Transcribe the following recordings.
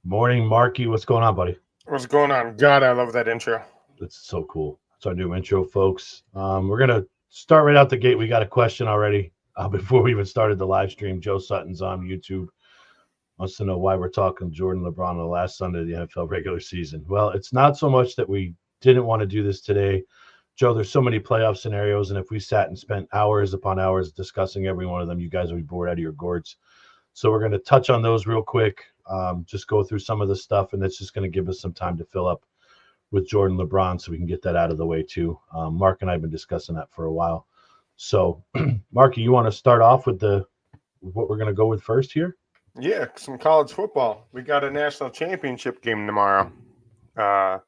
Morning, Marky. What's going on, buddy? What's going on? God, I love that intro. That's so cool. It's our new intro, folks. We're gonna start right out the gate. We got a question already before we even started the live stream. Joe Sutton's on YouTube wants to know why we're talking Jordan LeBron on the last Sunday of the NFL regular season. Well, it's not so much that we didn't want to do this today, Joe. There's so many playoff scenarios, and if we sat and spent hours upon hours discussing every one of them, you guys would be bored out of your gourds. So we're going to touch on those real quick. Just go through some of the stuff, and that's just going to give us some time to fill up with Jordan LeBron so we can get that out of the way too. Mark and I have been discussing that for a while. So, Marky, you want to start off with what we're going to go with first here? Yeah, some college football. We got a national championship game tomorrow. Uh,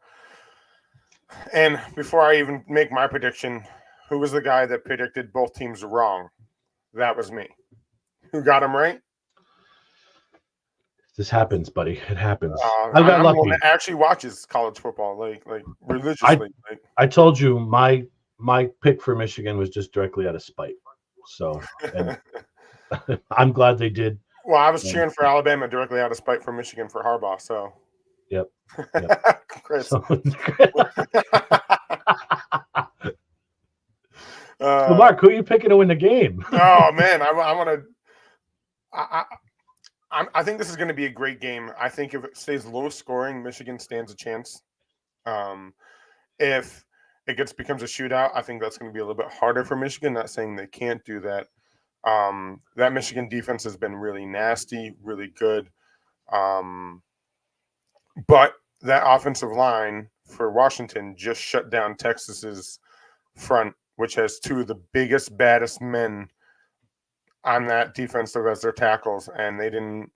and before I even make my prediction, who was the guy that predicted both teams wrong? That was me. Who got him right? This happens, buddy. It happens. I got I'm the one lucky. that actually watches college football, like religiously. I told you my pick for Michigan was just directly out of spite. So, and I'm glad they did. Well, I was cheering for Alabama directly out of spite for Michigan for Harbaugh. So, yep. Chris. So, Mark, who are you picking to win the game? Oh man, I want to. I think this is going to be a great game. I think if it stays low scoring, Michigan stands a chance. If it becomes a shootout, I think that's going to be a little bit harder for Michigan. Not saying they can't do that. That Michigan defense has been really nasty, really good. But that offensive line for Washington just shut down Texas's front, which has two of the biggest, baddest men on that defensive as their tackles, and they did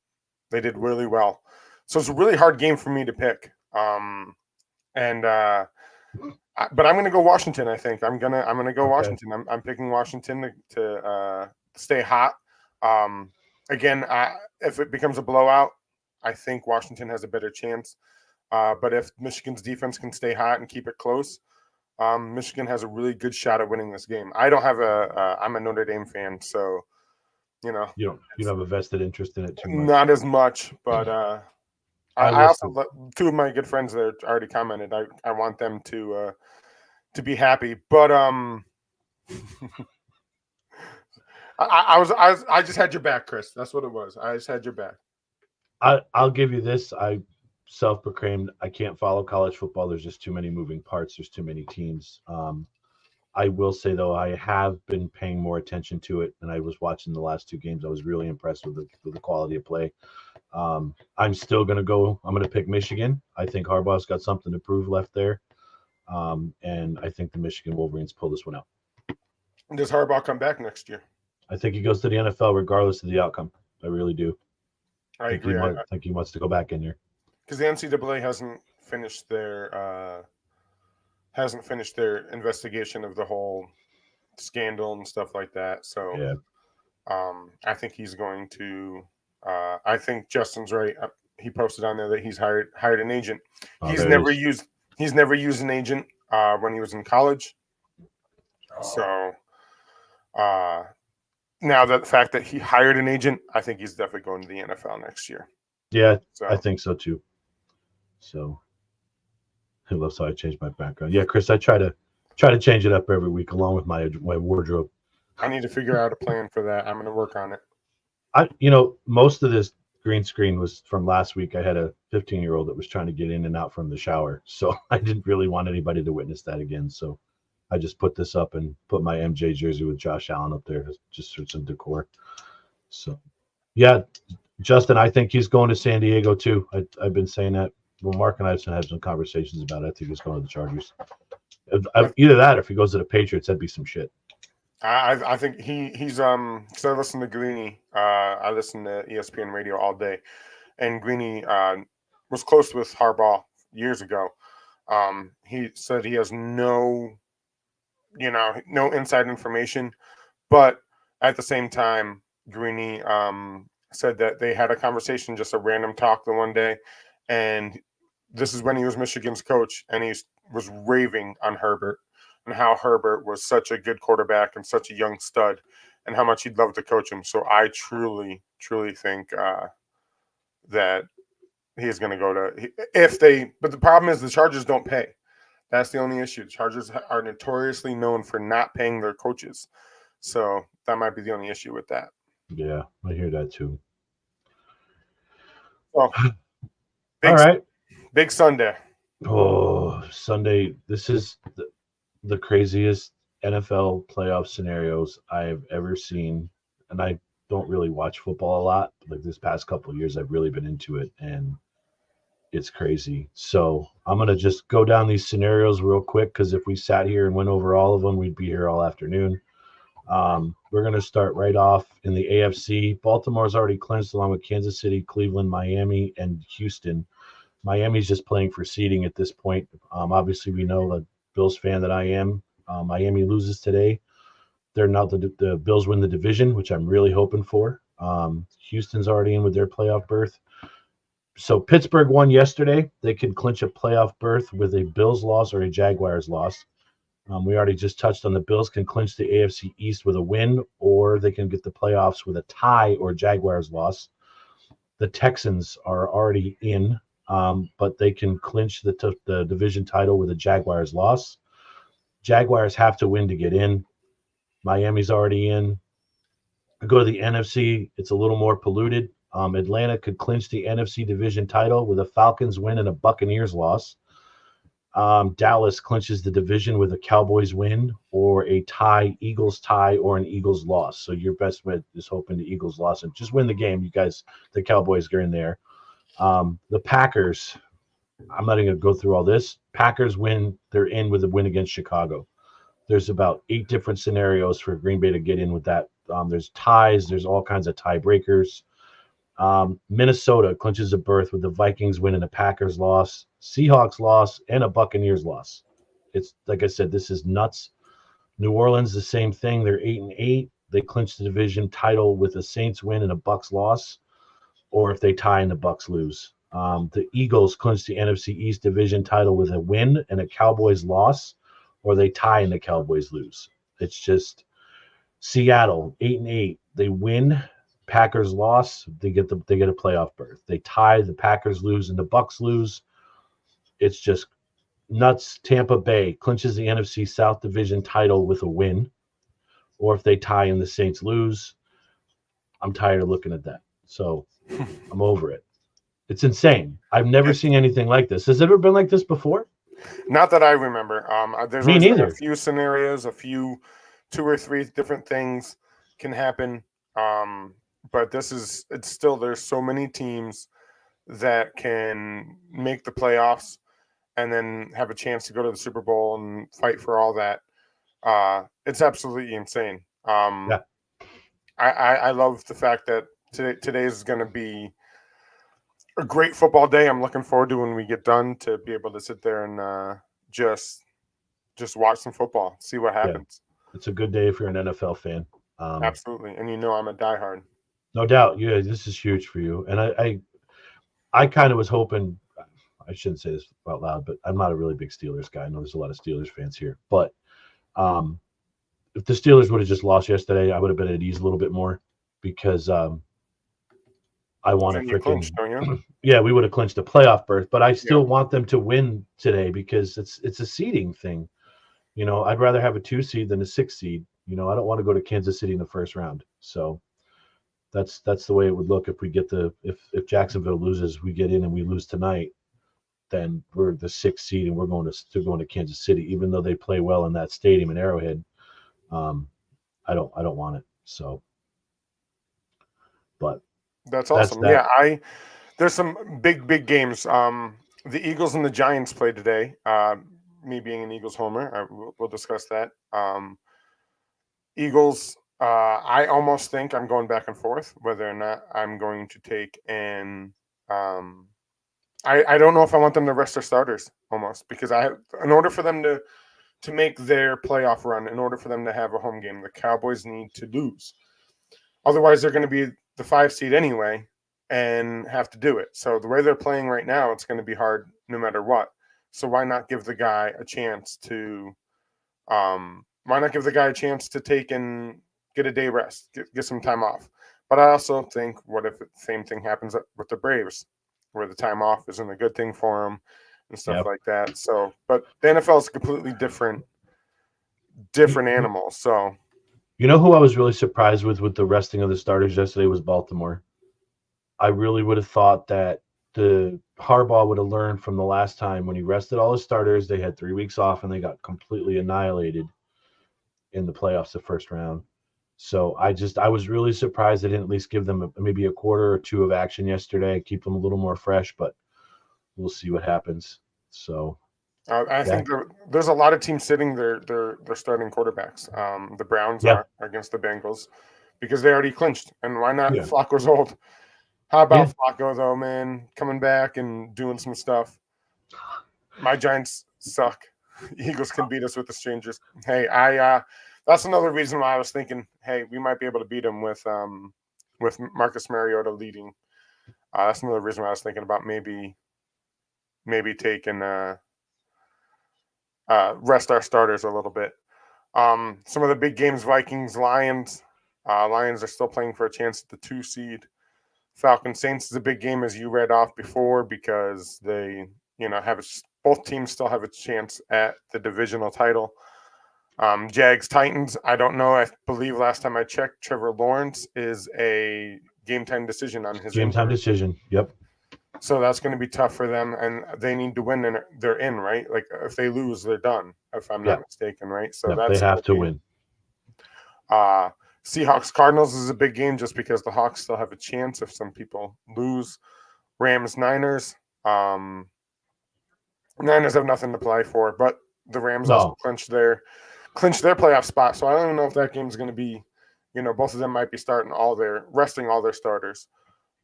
really well. So it's a really hard game for me to pick. But I'm going to go Washington. I think I'm gonna go Washington. I'm picking Washington to stay hot. Again, if it becomes a blowout, I think Washington has a better chance. But if Michigan's defense can stay hot and keep it close, Michigan has a really good shot at winning this game. I don't have I'm a Notre Dame fan, so you don't have a vested interest in it too much. Not as much, but I also two of my good friends that already commented. I want them to be happy, but I just had your back, Chris. That's what it was. I just had your back. I'll give you this. I self-proclaimed I can't follow college football. There's just too many moving parts. There's too many teams. I will say though, I have been paying more attention to it, and I was watching the last two games. I was really impressed with the quality of play. I'm still going to go. I'm going to pick Michigan. I think Harbaugh's got something to prove left there, and I think the Michigan Wolverines pull this one out. Does Harbaugh come back next year? I think he goes to the NFL regardless of the outcome. I really do. I agree. I think he wants to go back in there because the NCAA hasn't finished their investigation of the whole scandal and stuff like that. So, yeah. I think he's going to. I think Justin's right. He posted on there that he's hired an agent. He's never used an agent when he was in college. So, now that the fact that he hired an agent, I think he's definitely going to the NFL next year. Yeah, so. I think so too. So, who loves how I change my background? Yeah, Chris, I try to change it up every week along with my wardrobe. I need to figure out a plan for that. I'm going to work on it. Most of this green screen was from last week. I had a 15-year-old that was trying to get in and out from the shower, so I didn't really want anybody to witness that again. So I just put this up and put my MJ jersey with Josh Allen up there just for some decor. So, yeah, Justin, I think he's going to San Diego too. I've been saying that. Well, Mark and I have had some conversations about it. I think he's going to the Chargers. Either that or if he goes to the Patriots, that'd be some shit. I think he's because I listen to Greeny. I listen to ESPN radio all day, and Greeny was close with Harbaugh years ago. He said he has no inside information, but at the same time, Greeny said that they had a conversation, just a random talk the one day, and this is when he was Michigan's coach, and he was raving on Herbert and how Herbert was such a good quarterback and such a young stud and how much he'd love to coach him. So I truly, truly think that he's going to go to if they. But the problem is the Chargers don't pay. That's the only issue. The Chargers are notoriously known for not paying their coaches, so that might be the only issue with that. Yeah, I hear that too. Well, all right, big Sunday. Oh, Sunday. This is the craziest NFL playoff scenarios I have ever seen, and I don't really watch football a lot. Like this past couple of years, I've really been into it, and it's crazy. So I'm gonna just go down these scenarios real quick because if we sat here and went over all of them, we'd be here all afternoon. We're gonna start right off in the AFC. Baltimore's already clinched along with Kansas City, Cleveland, Miami, and Houston. Miami's just playing for seeding at this point. Obviously, we know the Bills fan that I am. Miami loses today. They're not the Bills win the division, which I'm really hoping for. Houston's already in with their playoff berth. So Pittsburgh won yesterday. They could clinch a playoff berth with a Bills loss or a Jaguars loss. We already just touched on the Bills can clinch the AFC East with a win, or they can get the playoffs with a tie or Jaguars loss. The Texans are already in, but they can clinch the division title with a Jaguars loss. Jaguars have to win to get in. Miami's already in. Go to the NFC. It's a little more polluted. Atlanta could clinch the NFC division title with a Falcons win and a Buccaneers loss. Dallas clinches the division with a Cowboys win or a tie, Eagles tie, or an Eagles loss. So your best bet is hoping the Eagles loss and just win the game. You guys, the Cowboys are in there. The Packers, I'm not even going to go through all this. Packers win. They're in with a win against Chicago. There's about 8 different scenarios for Green Bay to get in with that. There's ties. There's all kinds of tiebreakers. Minnesota clinches a berth with the Vikings win and a Packers loss, Seahawks loss, and a Buccaneers loss. It's like I said, this is nuts. New Orleans, the same thing. They're 8-8. They clinch the division title with a Saints win and a Bucks loss, or if they tie and the Bucks lose. The Eagles clinch the NFC East division title with a win and a Cowboys loss, or they tie and the Cowboys lose. It's just Seattle 8-8. They win. Packers loss, they get a playoff berth. They tie, the Packers lose, and the Bucks lose. It's just nuts. Tampa Bay clinches the NFC South Division title with a win, or if they tie and the Saints lose. I'm tired of looking at that, so I'm over it. It's insane. I've never seen anything like this. Has it ever been like this before? Not that I remember. There's Me always been neither. a few scenarios, 2 or 3 different things can happen. But it's still, there's so many teams that can make the playoffs and then have a chance to go to the Super Bowl and fight for all that. It's absolutely insane. Yeah. I love the fact that today is going to be a great football day. I'm looking forward to when we get done to be able to sit there and just watch some football, see what happens. Yeah. It's a good day if you're an NFL fan. Absolutely, and I'm a diehard. No doubt. Yeah, this is huge for you. And I kind of was hoping, I shouldn't say this out loud, but I'm not a really big Steelers guy. I know there's a lot of Steelers fans here. But if the Steelers would have just lost yesterday, I would have been at ease a little bit more because I want to freaking – yeah, we would have clinched a playoff berth. But I still want them to win today because it's a seeding thing. You know, I'd rather have a 2 seed than a 6 seed. You know, I don't want to go to Kansas City in the first round. So that's the way it would look if we get if Jacksonville loses, we get in and we lose tonight, then we're the 6th seed and we're going to Kansas City, even though they play well in that stadium in Arrowhead. I don't want it. So, but that's awesome. There's some big games. The Eagles and the Giants play today. Me being an Eagles homer, we'll discuss that. Eagles. I almost think I'm going back and forth whether or not I'm going to take I don't know if I want them to rest their starters almost because in order for them to make their playoff run, in order for them to have a home game, the Cowboys need to lose. Otherwise, they're going to be the 5 seed anyway and have to do it. So the way they're playing right now, it's going to be hard no matter what. So why not give the guy a chance to take and get a day rest, get some time off. But I also think, what if the same thing happens with the Braves? where the time off isn't a good thing for them and stuff Yep. like that. So, but the NFL is a completely different animal. So, you know who I was really surprised with the resting of the starters yesterday was Baltimore. I really would have thought that the Harbaugh would have learned from the last time when he rested all his starters. They had 3 weeks off and they got completely annihilated in the playoffs, the first round. So I was really surprised they didn't at least give them maybe a quarter or two of action yesterday, keep them a little more fresh, but we'll see what happens. So I think there's a lot of teams sitting their starting quarterbacks. The Browns are against the Bengals because they already clinched. And why not? Yeah. Flacco's old. How about Flacco, though, man? Coming back and doing some stuff. My Giants suck. Eagles can beat us with the strangers. Hey, that's another reason why I was thinking, hey, we might be able to beat them with Marcus Mariota leading. That's another reason why I was thinking about maybe taking rest our starters a little bit. Some of the big games: Vikings, Lions. Lions are still playing for a chance at the 2 seed. Falcons Saints is a big game, as you read off before, because they have both teams still have a chance at the divisional title. Jags Titans. I don't know. I believe last time I checked, Trevor Lawrence is a game time decision on his game time decision. Yep. So that's going to be tough for them, and they need to win, and they're in, right? Like if they lose, they're done. If I'm not mistaken, right? So they have to win. Seahawks Cardinals is a big game just because the Hawks still have a chance if some people lose. Rams Niners. Niners have nothing to play for, but the Rams also clinched their playoff spot. So I don't even know if that game is going to be, both of them might be resting all their starters.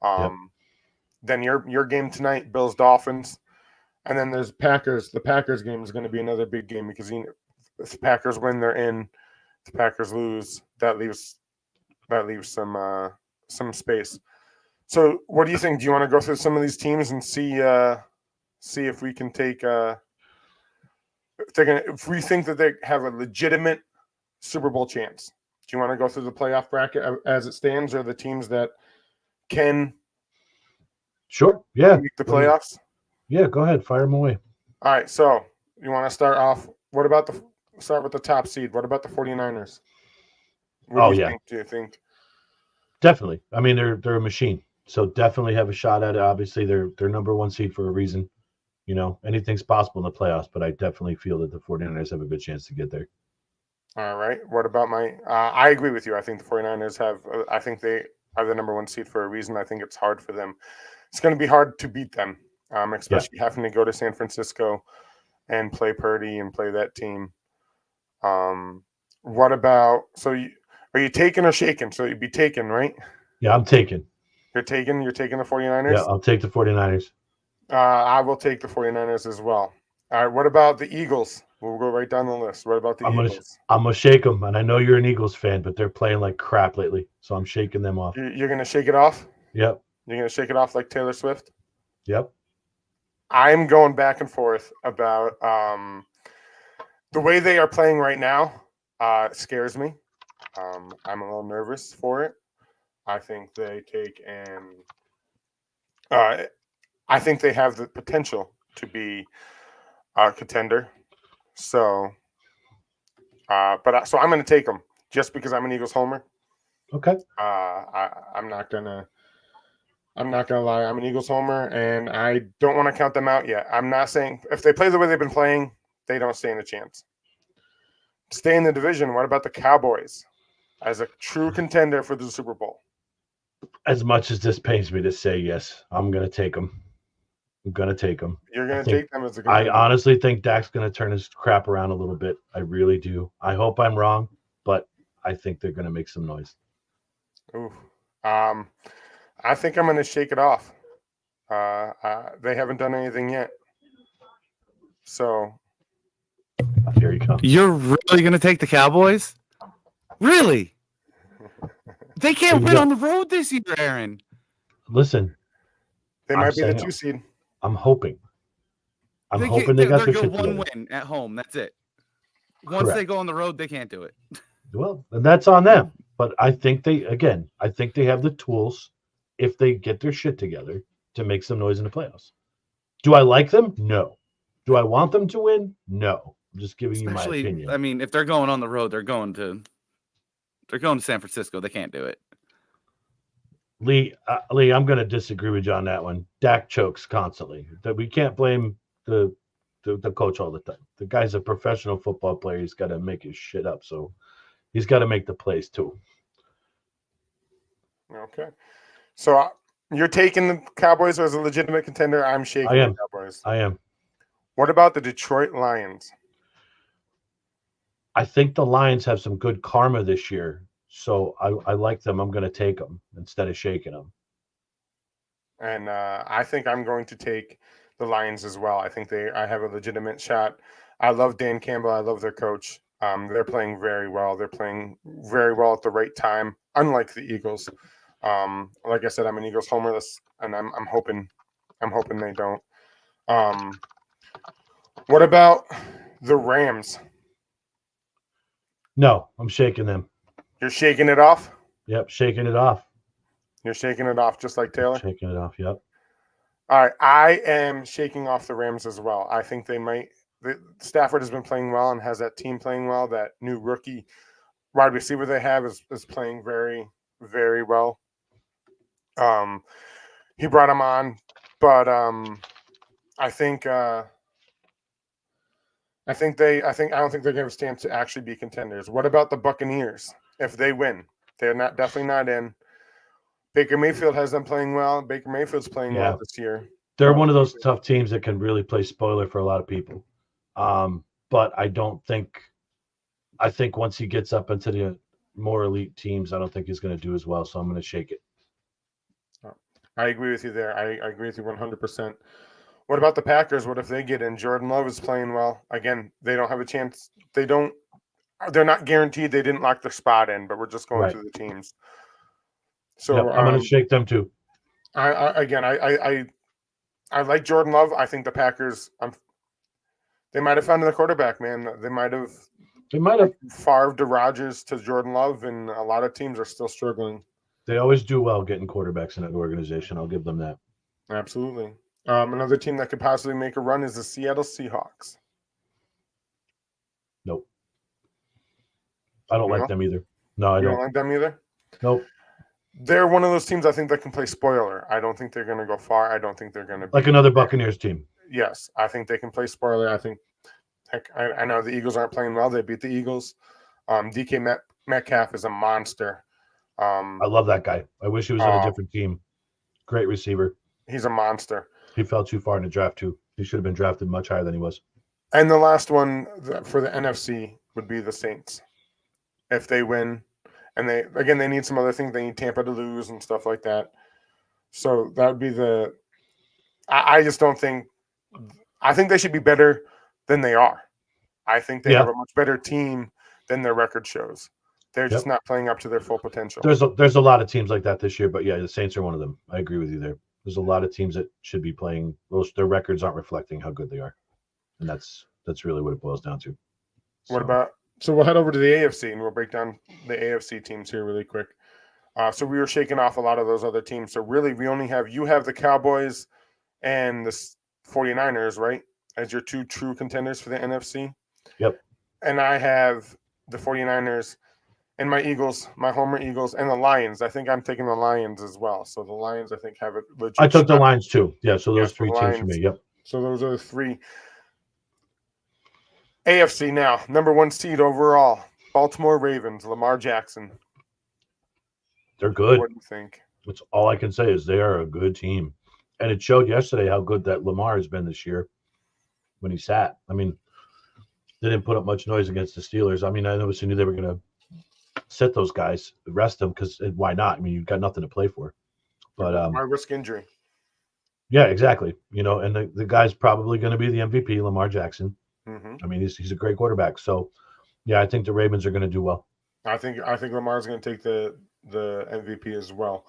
Then your game tonight, Bills Dolphins, and then there's Packers. The Packers game is going to be another big game because if the Packers win, they're in. If the Packers lose, that leaves some space. So what do you think? Do you want to go through some of these teams and see if we can take if we think that they have a legitimate Super Bowl chance? Do you want to go through the playoff bracket as it stands, or the teams that can? Sure. Yeah. Make the playoffs? Yeah, go ahead. Fire them away. All right. So you want to start off? What about start with the top seed? What about the 49ers? What do you think? Definitely. I mean, they're a machine. So definitely have a shot at it. Obviously, they're number 1 seed for a reason. Anything's possible in the playoffs, but I definitely feel that the 49ers have a good chance to get there. All right. What about I agree with you. I think the 49ers I think they are the number 1 seed for a reason. I think it's hard for them. It's going to be hard to beat them, especially having to go to San Francisco and play Purdy and play that team. What about, are you taking or shaking? So you'd be taking, right? Yeah, I'm taking. You're taking the 49ers? Yeah, I'll take the 49ers. I will take the 49ers as well. All right, what about the Eagles? We'll go right down the list. What about the Eagles? I'm going to shake them, and I know you're an Eagles fan, but they're playing like crap lately, so I'm shaking them off. You're going to shake it off? Yep. You're going to shake it off like Taylor Swift? Yep. I'm going back and forth about the way they are playing right now. Scares me. I'm a little nervous for it. I think they I think they have the potential to be a contender. So, so I'm going to take them just because I'm an Eagles homer. Okay. I'm not gonna lie. I'm an Eagles homer, and I don't want to count them out yet. I'm not saying if they play the way they've been playing, they don't stand a chance. Stay in the division. What about the Cowboys as a true contender for the Super Bowl? As much as this pains me to say, yes, I'm going to take them. I'm going to take them. You're going to take them as a contender. I honestly think Dak's going to turn his crap around a little bit. I really do. I hope I'm wrong, but I think they're going to make some noise. Ooh. I think I'm going to shake it off. They haven't done anything yet. So. Here you come. You're really going to take the Cowboys? Really? They can't win on the road this year, Aaron. Listen. They might be the 2 seed. I'm hoping. I'm hoping they got their shit together. One win at home. That's it. Once they go on the road, they can't do it. Well, and that's on them. But I think they have the tools if they get their shit together to make some noise in the playoffs. Do I like them? No. Do I want them to win? No. I'm just giving you my opinion. I mean, if they're going on the road, they're going to San Francisco. They can't do it. Lee, I'm going to disagree with you on that one. Dak chokes constantly. We can't blame the coach all the time. The guy's a professional football player. He's got to make his shit up. So he's got to make the plays too. Okay. So you're taking the Cowboys as a legitimate contender. I'm shaking the Cowboys. I am. What about the Detroit Lions? I think the Lions have some good karma this year. So I like them. I'm going to take them instead of shaking them. And I think I'm going to take the Lions as well. I think I have a legitimate shot. I love Dan Campbell. I love their coach. They're playing very well. They're playing very well at the right time, unlike the Eagles. Like I said, I'm an Eagles homer, and I'm hoping they don't. What about the Rams? No, I'm shaking them. You're shaking it off? Yep, shaking it off. You're shaking it off just like Taylor? Shaking it off, yep. All right, I am shaking off the Rams as well. I think they might. Stafford has been playing well and has that team playing well. That new rookie wide receiver they have is playing very, very well. He brought him on, but I don't think they're going to have a chance to actually be contenders. What about the Buccaneers? If they win, they're definitely not in. Baker Mayfield has them playing well. Baker Mayfield's playing well this year. They're one of those tough teams that can really play spoiler for a lot of people. But I think once he gets up into the more elite teams, I don't think he's going to do as well. So I'm going to shake it. I agree with you there. I agree with you 100%. What about the Packers? What if they get in? Jordan Love is playing well. Again, they don't have a chance. They're not guaranteed. They didn't lock their spot in, but we're just going through the teams. So I'm going to shake them too. I like Jordan Love. I think the Packers. They might have found the quarterback, man. They might have Favre to Rodgers to Jordan Love, and a lot of teams are still struggling. They always do well getting quarterbacks in an organization. I'll give them that. Absolutely. Another team that could possibly make a run is the Seattle Seahawks. Nope. I don't like them either. No, I don't. You don't like them either? Nope. They're one of those teams I think that can play spoiler. I don't think they're going to go far. I don't think they're going to like another Buccaneers team. Yes, I think they can play spoiler. I think. Heck, I know the Eagles aren't playing well. They beat the Eagles. DK Metcalf is a monster. I love that guy. I wish he was on a different team. Great receiver. He's a monster. He fell too far in the draft too. He should have been drafted much higher than he was. And the last one for the NFC would be the Saints. If they win, and they need some other things. They need Tampa to lose and stuff like that. So that would be I just don't think. I think they should be better than they are. I think they have a much better team than their record shows. They're just not playing up to their full potential. There's a lot of teams like that this year, but yeah, the Saints are one of them. I agree with you there. There's a lot of teams that should be playing. Their records aren't reflecting how good they are, and that's really what it boils down to. So we'll head over to the AFC and we'll break down the AFC teams here really quick. So we were shaking off a lot of those other teams. So really, you have the Cowboys and the 49ers, right, as your two true contenders for the NFC. Yep. And I have the 49ers and my Eagles, my Homer Eagles, and the Lions. I think I'm taking the Lions as well. So the Lions, I think, have a legit I took the Lions too. Yeah, so those three teams for me. Yep. So those are the three. AFC now, number 1 seed overall, Baltimore Ravens, Lamar Jackson. They're good. What do you think? That's all I can say is they are a good team. And it showed yesterday how good that Lamar has been this year when he sat. I mean, they didn't put up much noise against the Steelers. I mean, I obviously knew they were going to sit those guys, rest them, because why not? I mean, you've got nothing to play for. But why risk injury? Yeah, exactly. And the guy's probably going to be the MVP, Lamar Jackson. Mm-hmm. I mean, he's a great quarterback. So, yeah, I think the Ravens are going to do well. I think Lamar's going to take the MVP as well,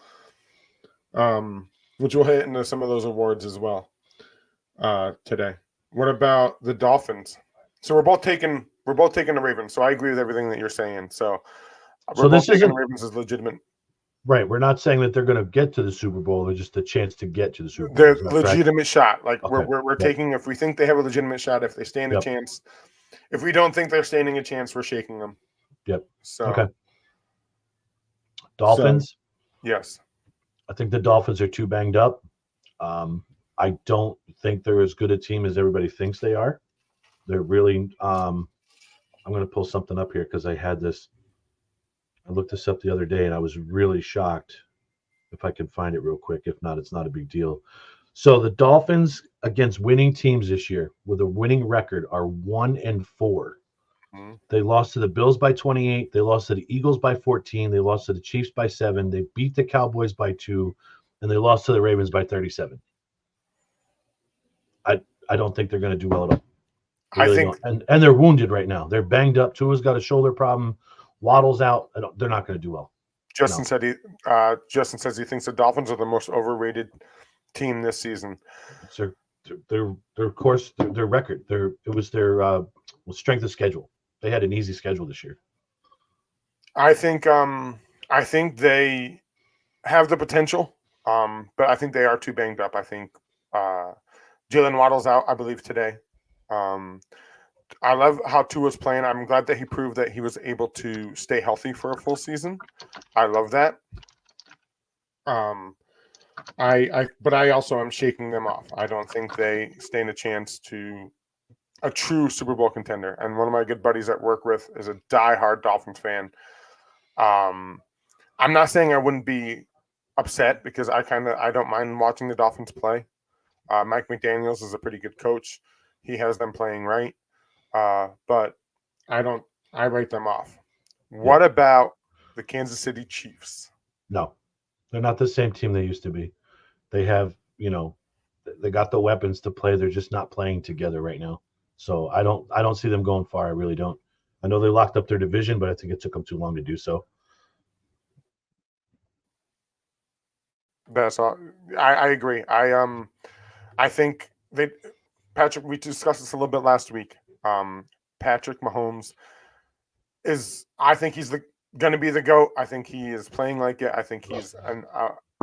which we'll hit into some of those awards as well today. What about the Dolphins? So we're both taking the Ravens. So I agree with everything that you're saying. So we're both taking the Ravens as legitimate. Right. We're not saying that they're going to get to the Super Bowl. They're just a chance to get to the Super Bowl. They're Is that correct? legitimate shot. Like Okay. we're Yep. taking, if we think they have a legitimate shot, if they stand a Yep. chance. If we don't think they're standing a chance, we're shaking them. Yep. So Okay. Dolphins. Yes. I think the Dolphins are too banged up. I don't think they're as good a team as everybody thinks they are. They're really. I'm going to pull something up here because I looked this up the other day and I was really shocked. If I can find it real quick. If not, it's not a big deal. So the Dolphins against winning teams this year with a winning record are 1-4. Mm-hmm. They lost to the Bills by 28. They lost to the Eagles by 14. They lost to the Chiefs by 7. They beat the Cowboys by 2, and they lost to the Ravens by 37. I don't think they're going to do well at all. I think, don't. And they're wounded right now. They're banged up. Tua's got a shoulder problem. Waddle's out. They're not going to do well. Justin said Justin says he thinks the Dolphins are the most overrated team this season. So their record. It was their strength of schedule. They had an easy schedule this year. I think they have the potential, but I think they are too banged up. I think Jalen Waddle's out, I believe, today. I love how Tua's playing. I'm glad that he proved that he was able to stay healthy for a full season. I love that. But I also am shaking them off. I don't think they stand a chance to a true Super Bowl contender. And one of my good buddies at work with is a diehard Dolphins fan. I'm not saying I wouldn't be upset because I don't mind watching the Dolphins play. Mike McDaniels is a pretty good coach. He has them playing right. But I write them off. What about the Kansas City Chiefs? No, they're not the same team they used to be. They have, they got the weapons to play. They're just not playing together right now. So I don't see them going far. I really don't. I know they locked up their division, but I think it took them too long to do so. That's all. I agree. I think Patrick, we discussed this a little bit last week. Patrick Mahomes I think he's going to be the GOAT. I think he is playing like it. I think he's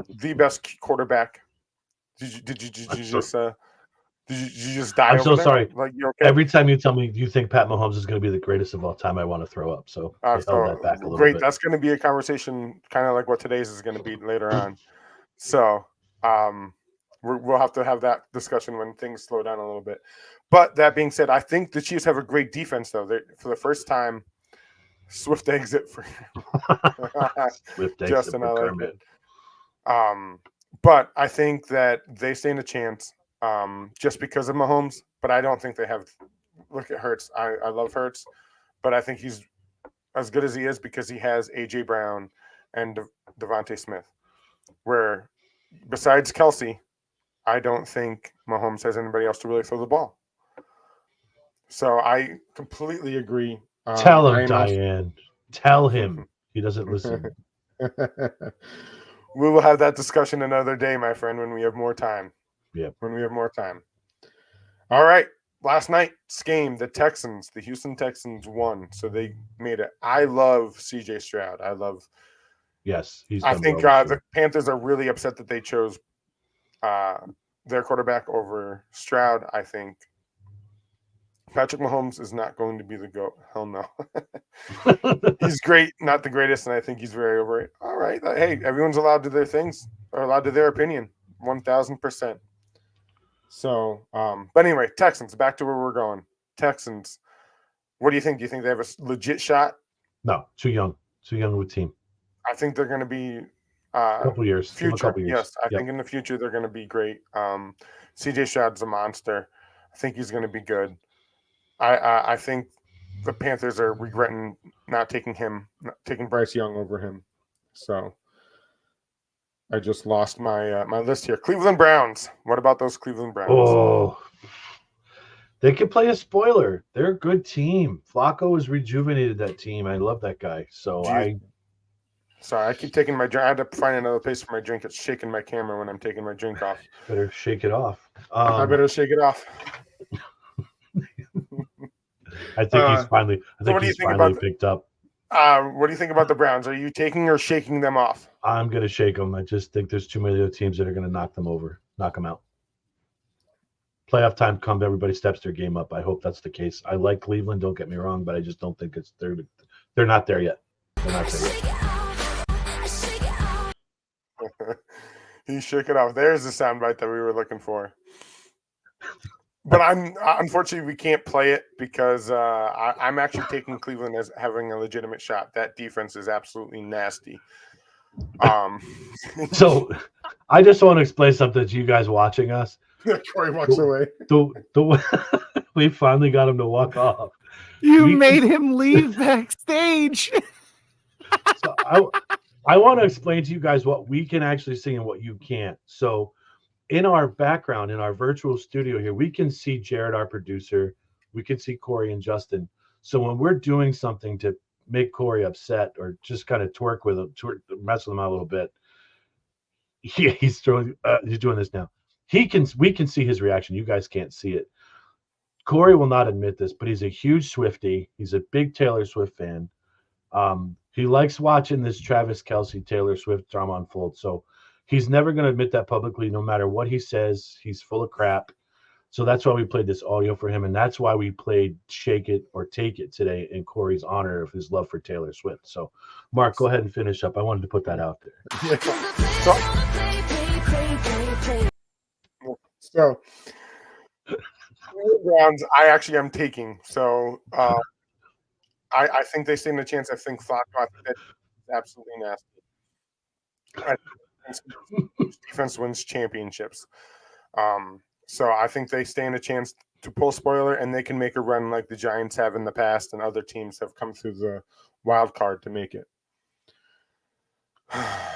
the best quarterback. Did you just die? I'm so there? sorry. Like, you're okay? Every time you tell me you think Pat Mahomes is going to be the greatest of all time, I want to throw up. So I held that back a little bit. That's going to be a conversation kind of like what today's is going to be later on. So we'll have to have that discussion when things slow down a little bit. But that being said, I think the Chiefs have a great defense, though. For the first time, swift exit for Justin. I like it. But I think that they stand a chance just because of Mahomes. But I don't think they have. Look at Hurts. I love Hurts, but I think he's as good as he is because he has A.J. Brown and Devontae Smith. Where besides Kelsey, I don't think Mahomes has anybody else to really throw the ball. So I completely agree. Tell him, Diane. Tell him. He doesn't listen. We will have that discussion another day, my friend, when we have more time. Yeah. When we have more time. All right. Last night's game, the Houston Texans won. So they made it. I love CJ Stroud. Yes. I think the Panthers are really upset that they chose their quarterback over Stroud. I think Patrick Mahomes is not going to be the GOAT. Hell no. He's great, not the greatest, and I think he's very overrated. All right. Hey, everyone's allowed to their things, or allowed to their opinion. 1,000%. So, but anyway, Texans, back to where we're going. Texans, what do you think? Do you think they have a legit shot? No, too young. Too young of a team. I think they're going to be a couple years. Future, yes. I think in the future they're going to be great. CJ Stroud's a monster. I think he's going to be good. I think the Panthers are regretting not taking Bryce Young over him. So I just lost my my list here. Cleveland Browns. What about those Cleveland Browns? Oh, they can play a spoiler. They're a good team. Flacco has rejuvenated that team. I love that guy. Sorry, I keep taking my drink. I had to find another place for my drink. It's shaking my camera when I'm taking my drink off. Better shake it off. I better shake it off. I think he's finally. I think he's finally picked up. What do you think about the Browns? Are you taking or shaking them off? I'm going to shake them. I just think there's too many other teams that are going to knock them out. Playoff time comes, everybody steps their game up. I hope that's the case. I like Cleveland, don't get me wrong, but I just don't think they're not there yet. They're not there yet. He shook it off. There's the soundbite that we were looking for. But unfortunately we can't play it because I'm actually taking Cleveland as having a legitimate shot. That defense is absolutely nasty. So I just want to explain something to you guys watching us. Corey walks away. We finally got him to walk off. You made him leave backstage. So I want to explain to you guys what we can actually see and what you can't. So in our background, in our virtual studio here, we can see Jared, our producer. We can see Corey and Justin. So when we're doing something to make Corey upset or just kind of mess with him out a little bit, he's doing this now. We can see his reaction. You guys can't see it. Corey will not admit this, but he's a huge Swiftie. He's a big Taylor Swift fan. He likes watching this Travis Kelce, Taylor Swift drama unfold. So he's never going to admit that publicly, no matter what he says. He's full of crap. So that's why we played this audio for him. And that's why we played Shake It or Take It today in Corey's honor of his love for Taylor Swift. So, Mark, go ahead and finish up. I wanted to put that out there. So rounds I actually am taking. So I think they stand a chance. I think Flacco is absolutely nasty. Defense wins championships. So I think they stand a chance to pull spoiler, and they can make a run like the Giants have in the past, and other teams have come through the wild card to make it.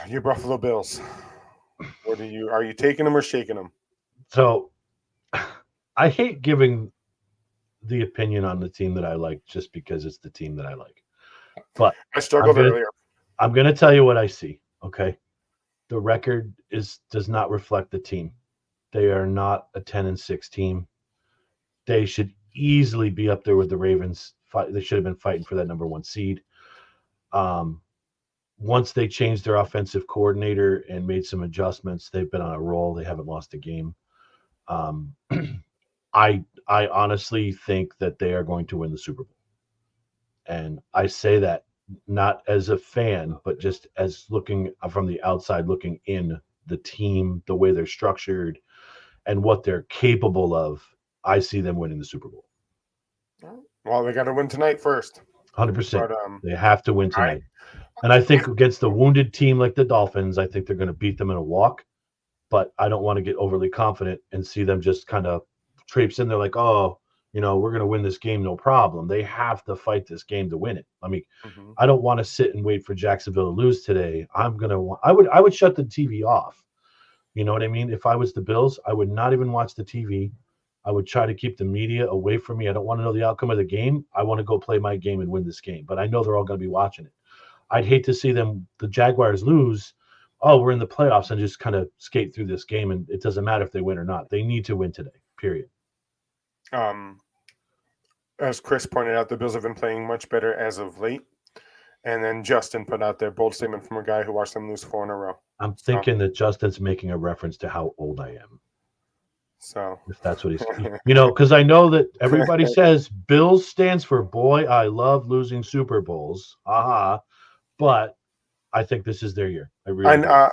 Your Buffalo Bills. Are you taking them or shaking them? So I hate giving the opinion on the team that I like just because it's the team that I like. But I struggled earlier. I'm going to tell you what I see, okay? The record does not reflect the team. They are not a 10-6 team. They should easily be up there with the Ravens. They should have been fighting for that number 1 seed. Once they changed their offensive coordinator and made some adjustments, they've been on a roll. They haven't lost a game. I honestly think that they are going to win the Super Bowl. And I say that not as a fan, but just as looking from the outside, looking in the team, the way they're structured and what they're capable of. I see them winning the Super Bowl. Well, they got to win tonight first. 100%. They have to win tonight. And I think against a wounded team like the Dolphins, I think they're going to beat them in a walk. But I don't want to get overly confident and see them just kind of traipse in there like, oh, we're going to win this game, no problem. They have to fight this game to win it. I mean, I don't want to sit and wait for Jacksonville to lose today. I would shut the TV off. You know what I mean? If I was the Bills, I would not even watch the TV. I would try to keep the media away from me. I don't want to know the outcome of the game. I want to go play my game and win this game. But I know they're all going to be watching it. I'd hate to see the Jaguars lose. Oh, we're in the playoffs and just kind of skate through this game, and it doesn't matter if they win or not. They need to win today, period. As Chris pointed out, the Bills have been playing much better as of late. And then Justin put out their bold statement from a guy who watched them lose 4 in a row. I'm thinking that Justin's making a reference to how old I am. So if that's what he's, because I know that everybody says Bills stands for boy, I love losing Super Bowls. But I think this is their year. I really do.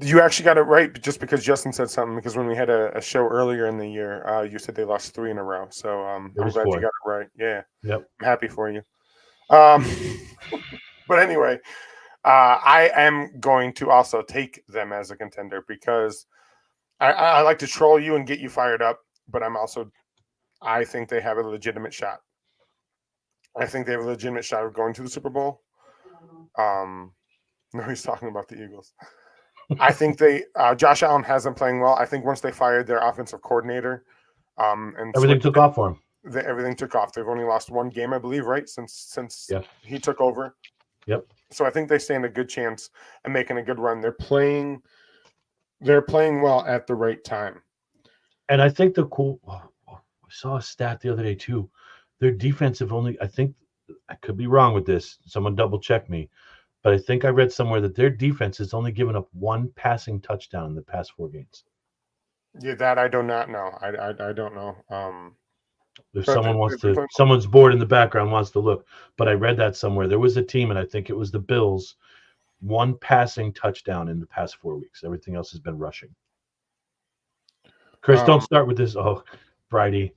You actually got it right just because Justin said something, because when we had a show earlier in the year, you said they lost 3 in a row. So I'm glad 4. you got it right. Yeah. Yep. I'm happy for you. But anyway, I am going to also take them as a contender because I like to troll you and get you fired up, but I think they have a legitimate shot. I think they have a legitimate shot of going to the Super Bowl. No, he's talking about the Eagles. I think Josh Allen has them playing well. I think once they fired their offensive coordinator, and everything took off for him. Everything took off. They've only lost 1 game, I believe, right? Since he took over. Yep. So I think they stand a good chance at making a good run. They're playing well at the right time. And I think I saw a stat the other day too. Their defensive only, I think, I could be wrong with this. Someone double check me. but I think I read somewhere that their defense has only given up one passing touchdown in the past 4 games. Yeah, that I do not know. I don't know. If But someone wants to, someone's bored in the background wants to look, but I read that somewhere. There was a team, and I think it was the Bills, one passing touchdown in the past 4 weeks. Everything else has been rushing. Chris, don't start with this. Oh, Bridie.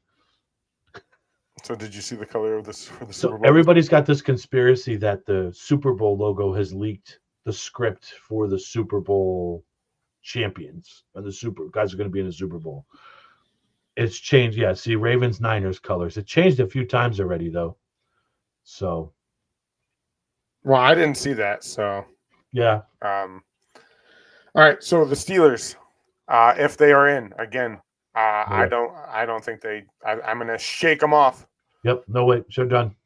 So did you see the color of this for the So Super Bowl? everybody's got this conspiracy that the Super Bowl logo has leaked the script for the Super Bowl champions, and the super guys are going to be in the Super Bowl. It's changed. Yeah, see, Ravens Niners colors. It changed a few times already, though. So, well, I didn't see that. So, yeah. All right. So the Steelers, if they are in again, I don't think I'm going to shake them off. Yep. No way. Sure done.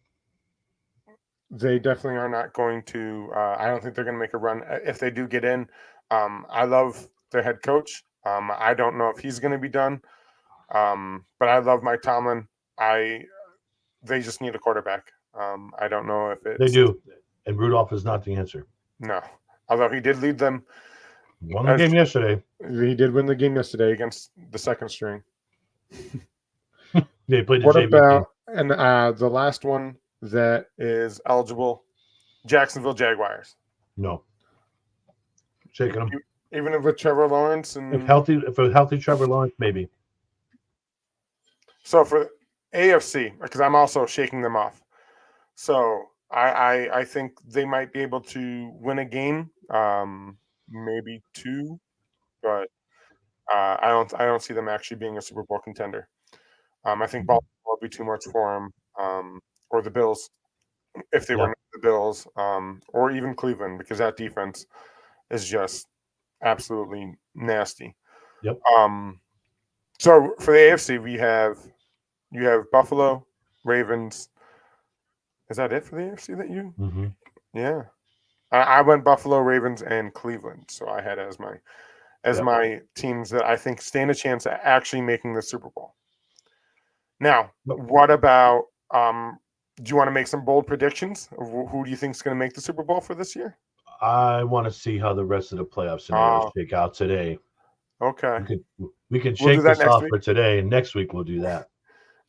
They definitely are not going to. I don't think they're going to make a run if they do get in. I love their head coach. I don't know if he's going to be done. But I love Mike Tomlin. They just need a quarterback. I don't know if it's... They do, and Rudolph is not the answer. No, although he did lead them. Won the game yesterday. He did win the game yesterday against the second string. Yeah, he played the What JV about team. And the last one that is eligible, Jacksonville Jaguars? No, shaking them. Even with Trevor Lawrence and If a healthy Trevor Lawrence, maybe. So for AFC, because I'm also shaking them off. So I think they might be able to win a game, maybe 2, but I don't see them actually being a Super Bowl contender. I think Baltimore will be too much for them, or the Bills, if they were not the Bills, or even Cleveland, because that defense is just absolutely nasty. Yep. So for the AFC, you have Buffalo, Ravens. Is that it for the AFC that you? Mm-hmm. Yeah, I went Buffalo, Ravens, and Cleveland. So I had as my teams that I think stand a chance at actually making the Super Bowl. Now, what about? Do you want to make some bold predictions? Who do you think is going to make the Super Bowl for this year? I want to see how the rest of the playoff scenarios shake out today. Okay, we can shake this off for today, and next week we'll do that.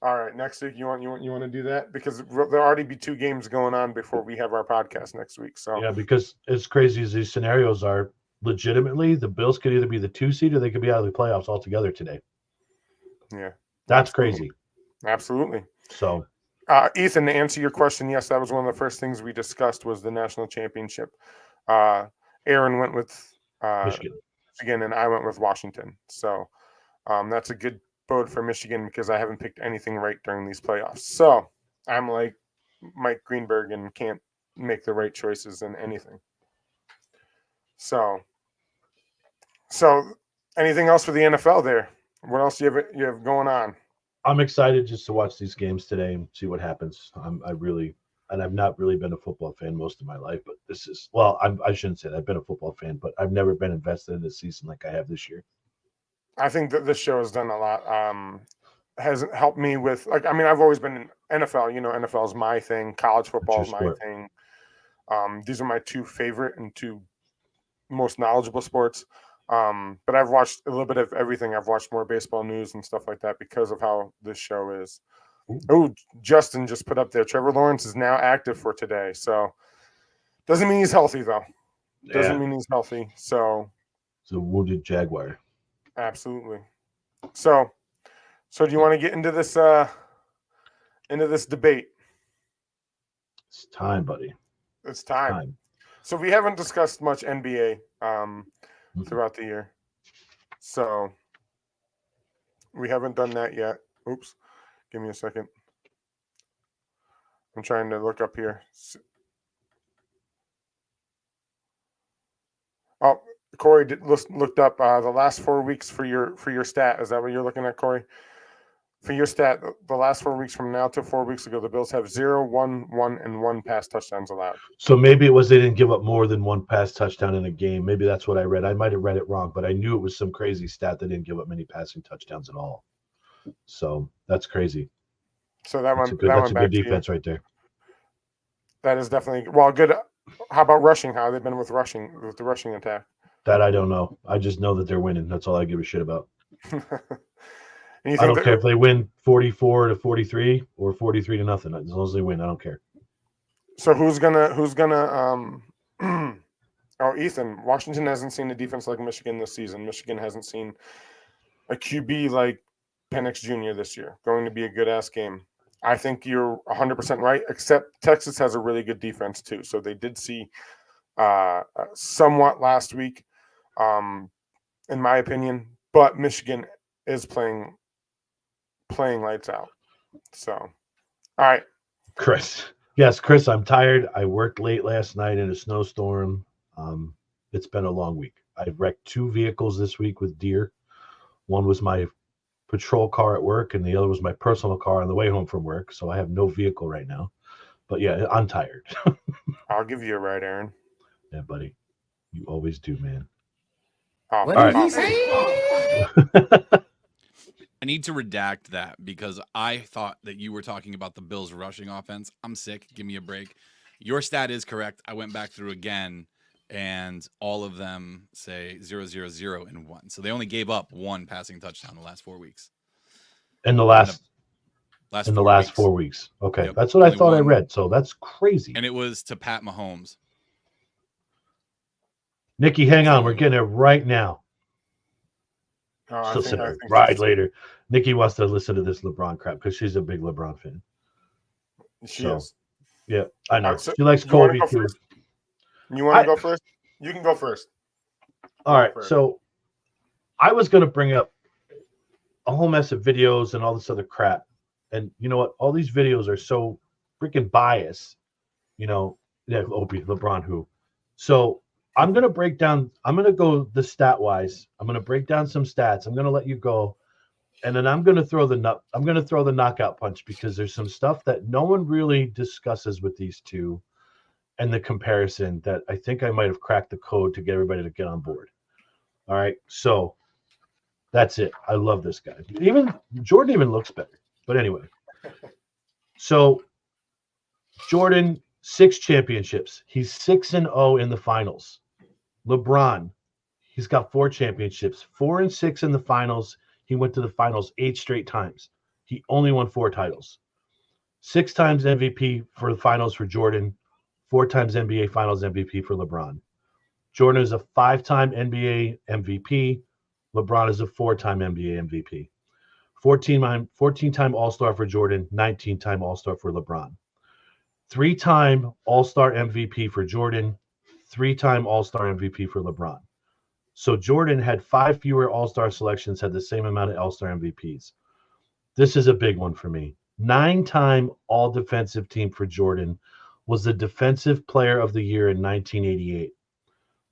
All right, next week you want to do that, because there'll already be 2 games going on before we have our podcast next week. So yeah, because as crazy as these scenarios are, legitimately the Bills could either be the 2 seed or they could be out of the playoffs altogether today. Yeah, that's crazy. Absolutely. So, Ethan, to answer your question, yes, that was one of the first things we discussed was the national championship. Aaron went with Michigan, and I went with Washington. So that's a good boat for Michigan, because I haven't picked anything right during these playoffs. So I'm like Mike Greenberg and can't make the right choices in anything. So anything else for the NFL there? What else do you have going on? I'm excited just to watch these games today and see what happens. I've not really been a football fan most of my life, but this is, I shouldn't say that. I've been a football fan, but I've never been invested in this season like I have this year. I think that this show has done a lot. Has helped me with, I've always been in NFL. NFL is my thing. College football is my thing. These are my 2 favorite and 2 most knowledgeable sports. But I've watched a little bit of everything. I've watched more baseball news and stuff like that because of how this show is. Oh, Justin just put up there, Trevor Lawrence is now active for today. So doesn't mean he's healthy, though. Doesn't mean he's healthy. So it's a wounded Jaguar. Absolutely. So do you want to get into this debate? It's time, buddy. It's time. So we haven't discussed much NBA throughout the year. So we haven't done that yet. Oops. Give me a second. I'm trying to look up here. Oh, Corey looked up the last 4 weeks for your stat. Is that what you're looking at, Corey? For your stat, the last 4 weeks from now to 4 weeks ago, the Bills have 0, 1, 1, and 1 pass touchdowns allowed. So maybe it was they didn't give up more than 1 pass touchdown in a game. Maybe that's what I read. I might have read it wrong, but I knew it was some crazy stat that didn't give up many passing touchdowns at all. So that's crazy. So that's a good defense right there. That is definitely good. How about rushing? How have they been with the rushing attack? That I don't know. I just know that they're winning. That's all I give a shit about. And you I think don't care if they win 44-43 or 43-0. As long as they win, I don't care. so who's gonna oh, Ethan, Washington hasn't seen a defense like Michigan this season. Michigan hasn't seen a QB like Penix Jr. this year. Going to be a good ass game. I think you're 100% right, except Texas has a really good defense too. So they did see somewhat last week, in my opinion, but Michigan is playing lights out. So, all right. Chris. Yes, Chris, I'm tired. I worked late last night in a snowstorm. It's been a long week. I wrecked 2 vehicles this week with deer. One was my patrol car at work, and the other was my personal car on the way home from work. So I have no vehicle right now. But yeah, I'm tired. I'll give you a ride, Aaron. Yeah, buddy. You always do, man. Oh, What All did he say? I need to redact that because I thought that you were talking about the Bills' rushing offense. I'm sick. Give me a break. Your stat is correct. I went back through again, and all of them say 0, 0, 0, and 1. So they only gave up 1 passing touchdown in the last 4 weeks. In the last 4 4 weeks. Okay. Yep. That's what I Only thought I 1. read. So that's crazy. And it was to Pat Mahomes. Nikki, hang on. We're getting it right now. I She'll think- sit I her think ride she's- later. Nikki wants to listen to this LeBron crap because she's a big LeBron fan. She So, is. Yeah, I know. So she likes you wanna Kobe go too. first? You want to go first? You can go first. All right. first. So I was going to bring up a whole mess of videos and all this other crap. And you know what? All these videos are so freaking biased. You know, yeah, Opie, LeBron, who. So I'm going to break down. I'm going to go the stat wise. I'm going to break down some stats. I'm going to let you go. And then I'm going to throw the knockout punch because there's some stuff that no one really discusses with these two and the comparison that I think I might have cracked the code to get everybody to get on board. All right. So that's it. I love this guy. Even Jordan even looks better. But anyway. So Jordan, 6 championships. He's 6-0 in the finals. LeBron, he's got 4 championships, 4 and 6 in the finals. He went to the finals 8 straight times. He only won 4 titles. 6 times MVP for the finals for Jordan, 4 times NBA Finals MVP for LeBron. Jordan is a 5-time NBA MVP. LeBron is a 4-time NBA MVP. 14-time All-Star for Jordan, 19-time All-Star for LeBron. 3-time All-Star MVP for Jordan, 3-time All-Star MVP for LeBron. So Jordan had 5 fewer All-Star selections, had the same amount of All-Star MVPs. This is a big one for me. 9-time All-Defensive Team for Jordan, was the Defensive Player of the Year in 1988.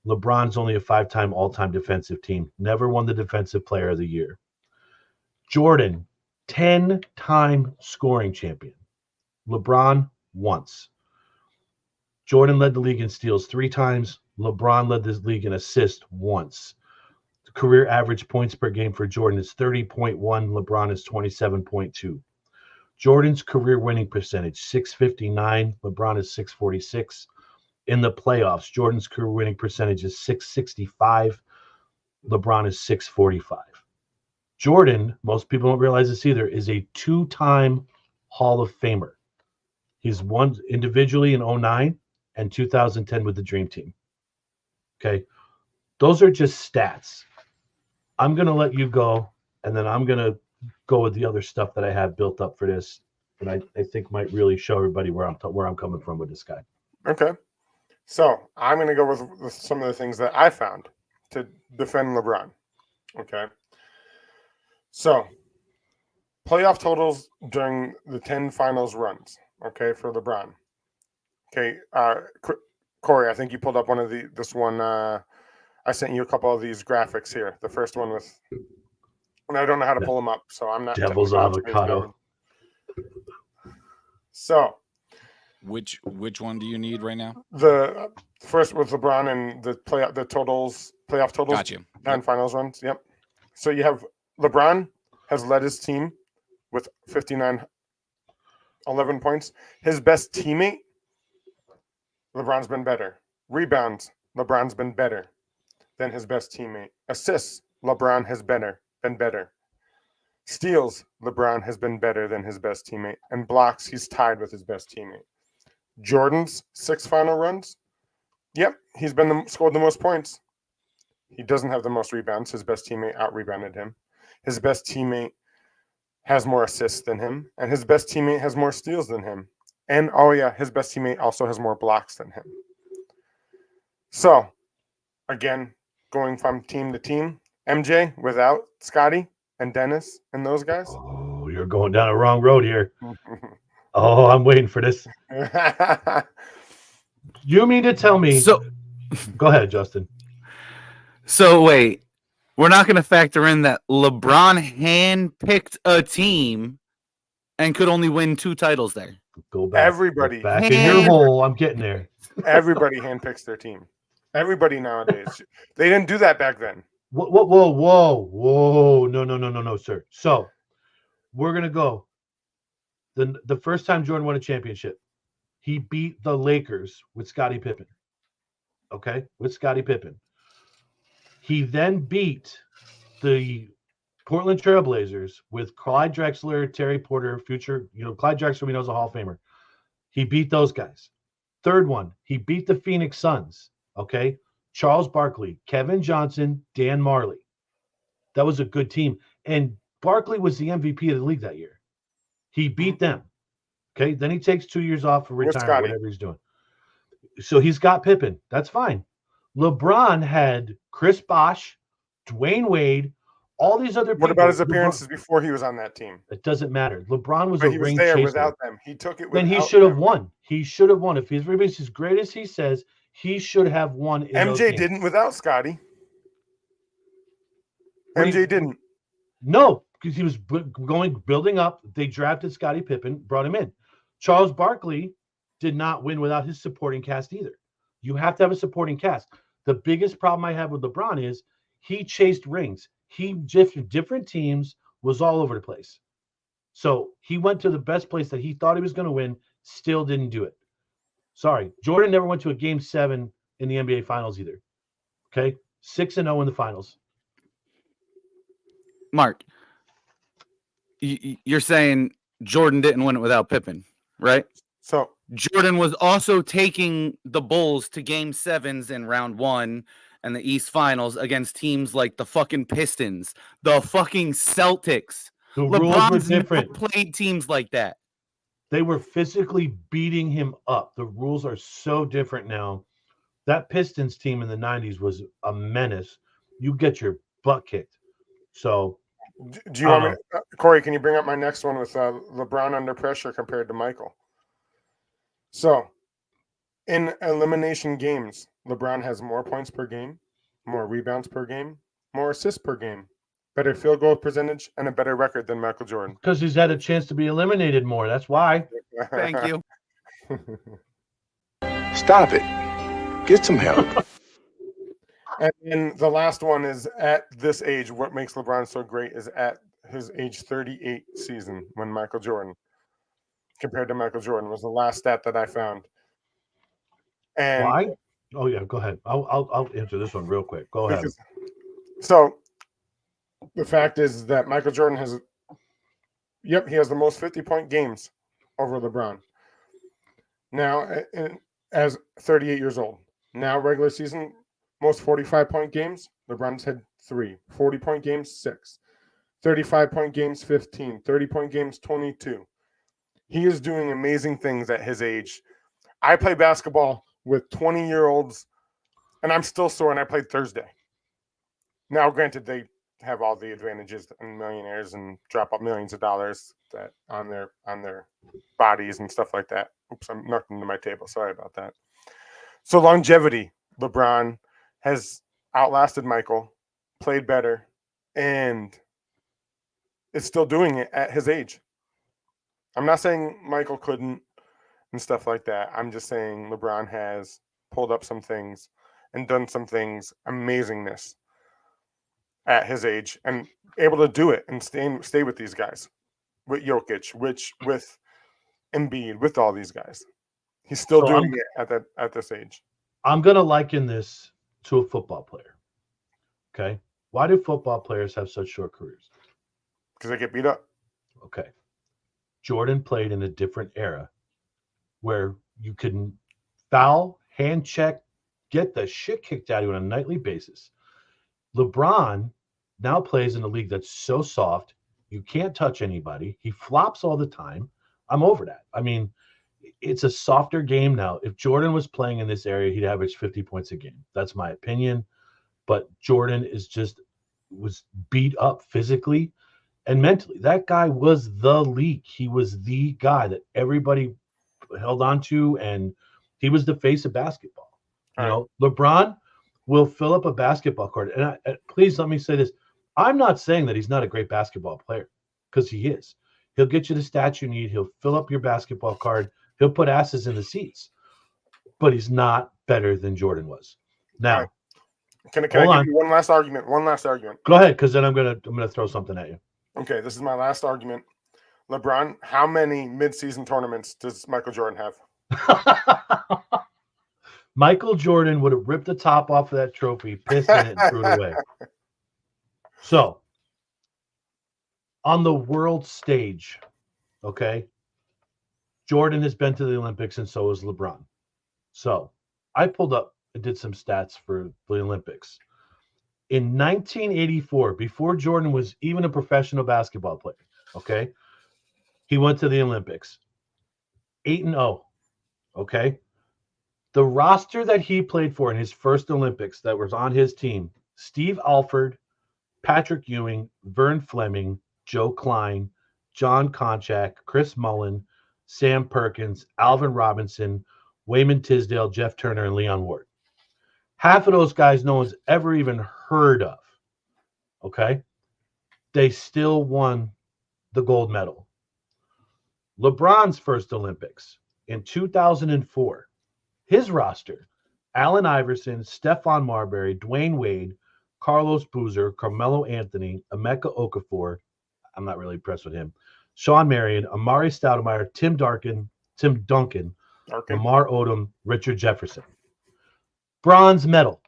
LeBron's only a 5-time All-Time Defensive Team, never won the Defensive Player of the Year. Jordan, 10-time scoring champion. LeBron, once. Jordan led the league in steals 3 times. LeBron led this league in assists once. The career average points per game for Jordan is 30.1. LeBron is 27.2. Jordan's career winning percentage, 659. LeBron is 646. In the playoffs, Jordan's career winning percentage is 665. LeBron is 645. Jordan, most people don't realize this either, is a 2-time Hall of Famer. He's won individually in 2009 and 2010 with the Dream Team. Okay. Those are just stats. I'm going to let you go, and then I'm going to go with the other stuff that I have built up for this, and I think might really show everybody where I'm coming from with this guy. Okay. So I'm going to go with some of the things that I found to defend LeBron. Okay. So playoff totals during the 10 finals runs. Okay, for LeBron. Okay, Corey, I think you pulled up one of this one. I sent you a couple of these graphics here. The first one with, and I don't know how to pull them up, so I'm not. Devil's avocado. So, Which one do you need right now? the first with LeBron and the playoff totals. Got you. 9 finals runs. Yep. So you have LeBron has led his team with 11 points. His best teammate LeBron's been better. Rebounds, LeBron's been better than his best teammate. Assists, LeBron has been better. Steals, LeBron has been better than his best teammate. And blocks, he's tied with his best teammate. Jordan's 6 final runs, yep, he's scored the most points. He doesn't have the most rebounds. His best teammate out-rebounded him. His best teammate has more assists than him, and his best teammate has more steals than him. And, oh yeah, his best teammate also has more blocks than him. So, again, going from team to team, MJ without Scotty and Dennis and those guys. Oh, you're going down a wrong road here. Oh, I'm waiting for this. You mean to tell me? So, go ahead, Justin. So wait, we're not going to factor in that LeBron hand-picked a team and could only win 2 titles there. Go back. Everybody. Go back in your hole. I'm getting there. Everybody handpicks their team. Everybody nowadays. They didn't do that back then. Whoa. No, sir. So we're going to go. The first time Jordan won a championship, he beat the Lakers with Scottie Pippen. Okay? With Scottie Pippen. He then beat the Portland Trailblazers with Clyde Drexler, Terry Porter, Clyde Drexler, we know is a Hall of Famer. He beat those guys. Third one, he beat the Phoenix Suns. Okay? Charles Barkley, Kevin Johnson, Dan Marley. That was a good team. And Barkley was the MVP of the league that year. He beat them. Okay? Then he takes 2 years off for retirement, whatever he's doing. So he's got Pippen. That's fine. LeBron had Chris Bosh, Dwayne Wade, all these other people. What about his appearances before he was on that team? It doesn't matter. LeBron was but a he was ring there chaser. without them. He took it. Then he should have won. He should have won. If everybody's as great as he says, he should have won. MJ didn't without Scotty. MJ didn't. No, because he was building up. They drafted Scottie Pippen, brought him in. Charles Barkley did not win without his supporting cast either. You have to have a supporting cast. The biggest problem I have with LeBron is he chased rings. He different teams, was all over the place. So he went to the best place that he thought he was going to win, still didn't do it. Sorry. Jordan never went to a game 7 in the NBA Finals either. Okay? 6-0 in the finals. Mark, you're saying Jordan didn't win it without Pippen, right? So Jordan was also taking the Bulls to game 7s in round 1 and the East Finals against teams like the fucking Pistons, the fucking Celtics. The rules were different. Never played teams like that. They were physically beating him up. The rules are so different now. That Pistons team in the 90s was a menace. You get your butt kicked. So, do you want me to, Corey, can you bring up my next one with LeBron under pressure compared to Michael? So, in elimination games, LeBron has more points per game, more rebounds per game, more assists per game, better field goal percentage, and a better record than Michael Jordan. Because he's had a chance to be eliminated more. That's why. Thank you. Stop it. Get some help. And then the last one is at this age. What makes LeBron so great is at his age 38 season when Michael Jordan, compared to Michael Jordan, was the last stat that I found. And why? Oh yeah, go ahead. I'll answer this one real quick. Go ahead. So the fact is that Michael Jordan has, he has the most 50-point games over LeBron. Now, as 38 years old. Now, regular season, most 45-point games, LeBron's had 3. 40-point games, 6. 35-point games, 15. 30-point games, 22. He is doing amazing things at his age. I play basketball with 20-year-olds, and I'm still sore, and I played Thursday. Now, granted, they have all the advantages and millionaires and drop up millions of dollars that on their bodies and stuff like that. Oops, I'm knocking into my table. Sorry about that. So longevity, LeBron has outlasted Michael, played better, and is still doing it at his age. I'm not saying Michael couldn't and stuff like that. I'm just saying LeBron has pulled up some things and done some things, amazingness at his age, and able to do it and stay with these guys, with Jokic, with Embiid, with all these guys. He's still So doing it at this age. I'm going to liken this to a football player. Okay. Why do football players have such short careers? Because they get beat up. Okay. Jordan played in a different era where you can foul, hand check, get the shit kicked out of you on a nightly basis. LeBron now plays in a league that's so soft, you can't touch anybody. He flops all the time. I'm over that. I mean, it's a softer game now. If Jordan was playing in this area, he'd average 50 points a game. That's my opinion. But Jordan was beat up physically and mentally. That guy was the league. He was the guy that everybody held on to, and he was the face of basketball. LeBron will fill up a basketball court. And please let me say this. I'm not saying that he's not a great basketball player, because he is. He'll get you the stats you need. He'll fill up your basketball card. He'll put asses in the seats. But he's not better than Jordan was. Now, right. Can I give you one last argument? One last argument. Go ahead, because then I'm gonna throw something at you. Okay, this is my last argument. LeBron, how many mid-season tournaments does Michael Jordan have? Michael Jordan would have ripped the top off of that trophy, pissed in it, and threw it away. So, on the world stage, okay, Jordan has been to the Olympics, and so has LeBron. So, I pulled up and did some stats for the Olympics. In 1984, before Jordan was even a professional basketball player, okay, he went to the Olympics. 8-0, okay? The roster that he played for in his first Olympics that was on his team, Steve Alford, Patrick Ewing, Vern Fleming, Joe Klein, John Konchak, Chris Mullen, Sam Perkins, Alvin Robinson, Wayman Tisdale, Jeff Turner, and Leon Ward. Half of those guys no one's ever even heard of, okay? They still won the gold medal. LeBron's first Olympics in 2004, his roster, Allen Iverson, Stephon Marbury, Dwayne Wade, Carlos Boozer, Carmelo Anthony, Emeka Okafor, I'm not really impressed with him, Sean Marion, Amari Stoudemire, Tim Duncan, Lamar Odom, Richard Jefferson. Bronze medal.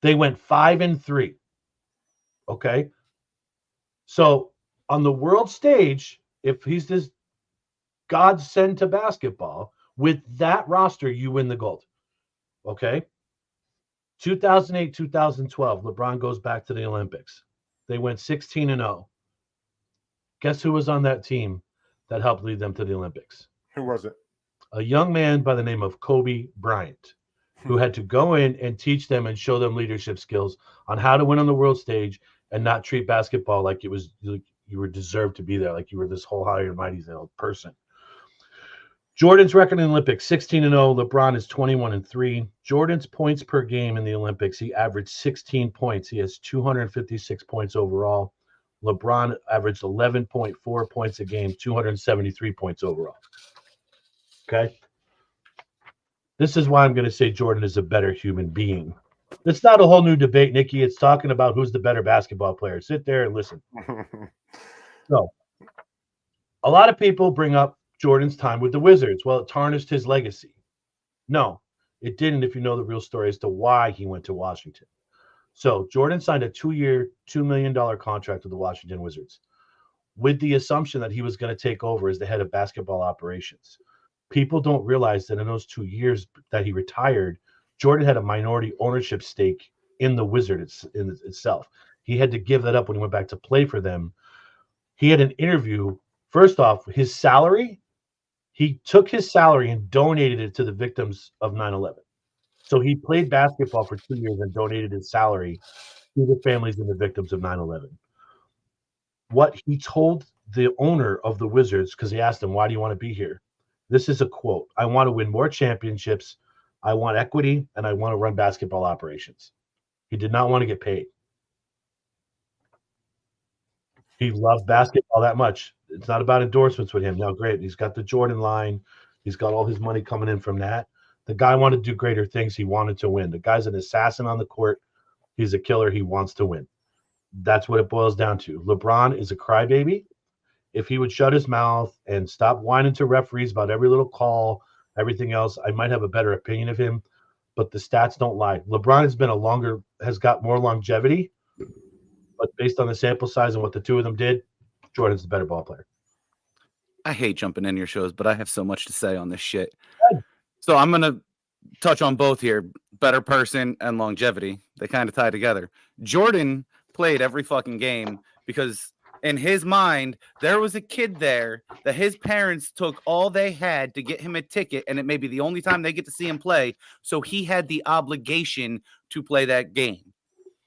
They went 5-3. Okay? So on the world stage, if he's this godsend to basketball, with that roster, you win the gold. Okay? 2008, 2012, LeBron goes back to the Olympics. They went 16-0. Guess who was on that team that helped lead them to the Olympics? Who was it? A young man by the name of Kobe Bryant, who had to go in and teach them and show them leadership skills on how to win on the world stage and not treat basketball like it was like you were deserved to be there, like you were this whole higher mighty person. Jordan's record in the Olympics, 16-0. LeBron is 21-3. Jordan's points per game in the Olympics, he averaged 16 points. He has 256 points overall. LeBron averaged 11.4 points a game, 273 points overall. Okay? This is why I'm going to say Jordan is a better human being. It's not a whole new debate, Nikki. It's talking about who's the better basketball player. Sit there and listen. So, a lot of people bring up Jordan's time with the Wizards. Well, it tarnished his legacy. No, it didn't if you know the real story as to why he went to Washington. So, Jordan signed a 2-year, $2 million contract with the Washington Wizards with the assumption that he was going to take over as the head of basketball operations. People don't realize that in those 2 years that he retired, Jordan had a minority ownership stake in the Wizards itself. He had to give that up when he went back to play for them. He had an interview. First off, his salary, he took his salary and donated it to the victims of 9/11. So he played basketball for 2 years and donated his salary to the families and the victims of 9/11. What he told the owner of the Wizards, because he asked him, why do you want to be here? This is a quote. I want to win more championships. I want equity, and I want to run basketball operations. He did not want to get paid. He loved basketball that much. It's not about endorsements with him. Now, great. He's got the Jordan line. He's got all his money coming in from that. The guy wanted to do greater things. He wanted to win. The guy's an assassin on the court. He's a killer. He wants to win. That's what it boils down to. LeBron is a crybaby. If he would shut his mouth and stop whining to referees about every little call Everything else, I might have a better opinion of him, but the stats don't lie. LeBron has got more longevity, but based on the sample size and what the two of them did, Jordan's the better ball player. I hate jumping in your shows, but I have so much to say on this shit. Good. So I'm going to touch on both here. Better person and longevity. They kind of tie together. Jordan played every fucking game because in his mind, there was a kid there that his parents took all they had to get him a ticket, and it may be the only time they get to see him play. So he had the obligation to play that game.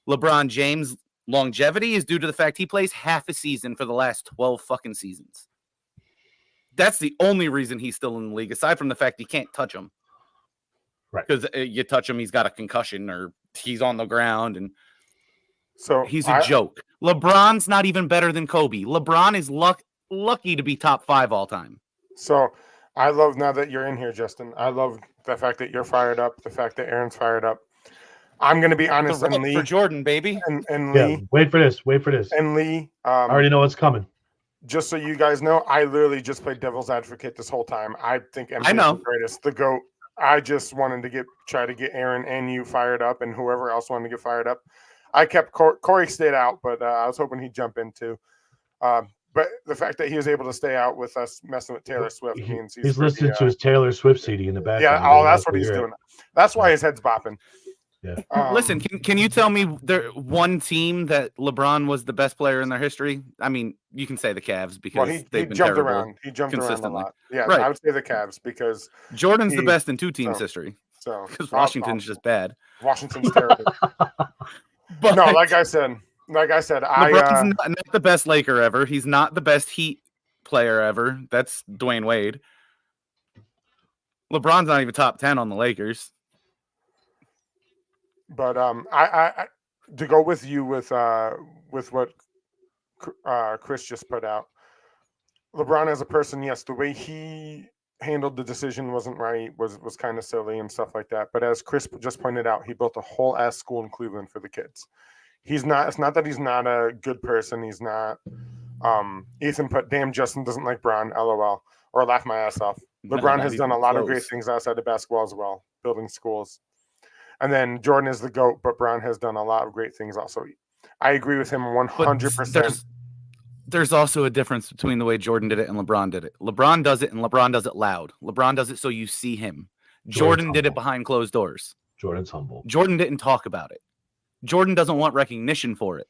LeBron James' longevity is due to the fact he plays half a season for the last 12 fucking seasons. That's the only reason he's still in the league, aside from the fact you can't touch him. Right. Because you touch him, he's got a concussion or he's on the ground, and So he's a joke. LeBron's not even better than Kobe. LeBron is lucky to be top 5 all time. So I love, now that you're in here, Justin, I love the fact that you're fired up, the fact that Aaron's fired up. I'm going to be honest, The and vote Lee, for Jordan, baby. and Yeah, Lee, wait for this. and Lee. I already know what's coming. Just so you guys know, I literally just played devil's advocate this whole time. I think MJ I know. is the greatest, the GOAT. I just wanted to try to get Aaron and you fired up, and whoever else wanted to get fired up. I kept Corey stayed out, but I was hoping he'd jump in too. But the fact that he was able to stay out with us messing with Taylor Swift means He's listening to his Taylor Swift CD in the background. Yeah, that's what he's doing. That's why his head's bopping. Yeah. Listen, can you tell me one team that LeBron was the best player in their history? I mean, you can say the Cavs because he they've been jumped terrible around. He jumped around a consistently. lot. Yeah, Right. I would say the Cavs because Jordan's the best in 2 teams so- history so because Washington's just bad. Washington's terrible. But No, like I said, LeBron's not the best Laker ever. He's not the best Heat player ever. That's Dwayne Wade. LeBron's not even top 10 on the Lakers. But I to go with you with what Chris just put out. LeBron as a person, yes, the way he handled the decision wasn't right, was kind of silly and stuff like that. But as Chris just pointed out, he built a whole ass school in Cleveland for the kids. It's not that he's not a good person. He's not. Ethan put, damn, Justin doesn't like Bron, LOL, or laugh my ass off. LeBron has done a lot of great things outside of basketball as well, building schools. And then Jordan is the GOAT, but Bron has done a lot of great things also. I agree with him 100%. There's also a difference between the way Jordan did it and LeBron did it. LeBron does it, and LeBron does it loud. LeBron does it so you see him. Jordan did it behind closed doors. Jordan's humble. Jordan didn't talk about it. Jordan doesn't want recognition for it.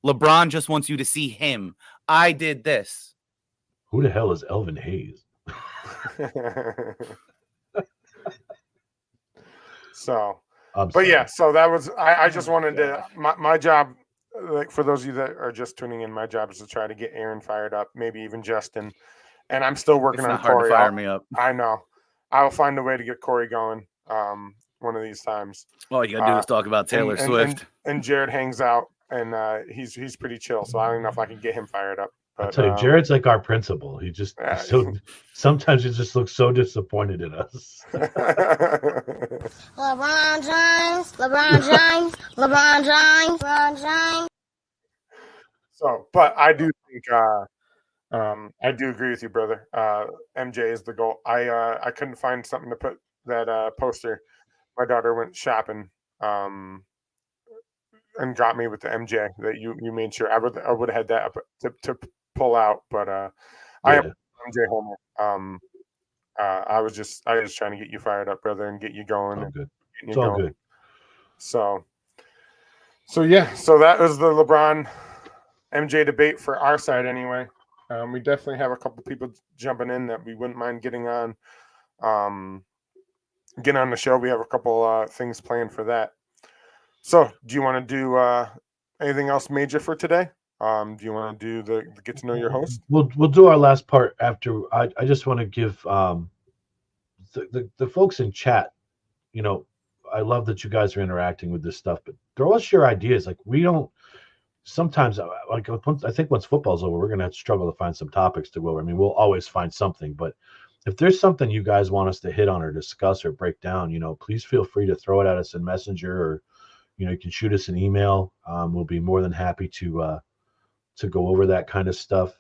LeBron just wants you to see him. I did this. Who the hell is Elvin Hayes? So, but yeah, so that was, I just wanted to, my job, like for those of you that are just tuning in, my job is to try to get Aaron fired up, maybe even Justin. And I'm still working on Corey. Hard to fire me up. I know. I'll find a way to get Corey going one of these times. All you gotta do is talk about Taylor Swift. And Jared hangs out, and he's pretty chill. So I don't know if I can get him fired up. But, I'll tell you, Jared's like our principal. He just sometimes he just looks so disappointed in us. LeBron James, LeBron James, LeBron James, LeBron James. So, but I do think I do agree with you, brother. MJ is the goal. I couldn't find something to put that poster. My daughter went shopping and got me with the MJ that you made sure I would have had that up to pull out, but I am MJ Homer. I was just trying to get you fired up, brother, and get you going. All good. It's all good. So yeah, so that was the LeBron MJ debate for our side anyway. We definitely have a couple people jumping in that we wouldn't mind getting on the show. We have a couple things planned for that. So do you want to do anything else major for today? Do you want to do the get to know your host? We'll do our last part after. I just want to give the folks in chat, you know, I love that you guys are interacting with this stuff, but throw us your ideas. Like we don't sometimes, like I think once football's over, we're going to have to struggle to find some topics to go over. I mean, we'll always find something, but if there's something you guys want us to hit on or discuss or break down, you know, please feel free to throw it at us in Messenger, or, you know, you can shoot us an email. We'll be more than happy to go over that kind of stuff.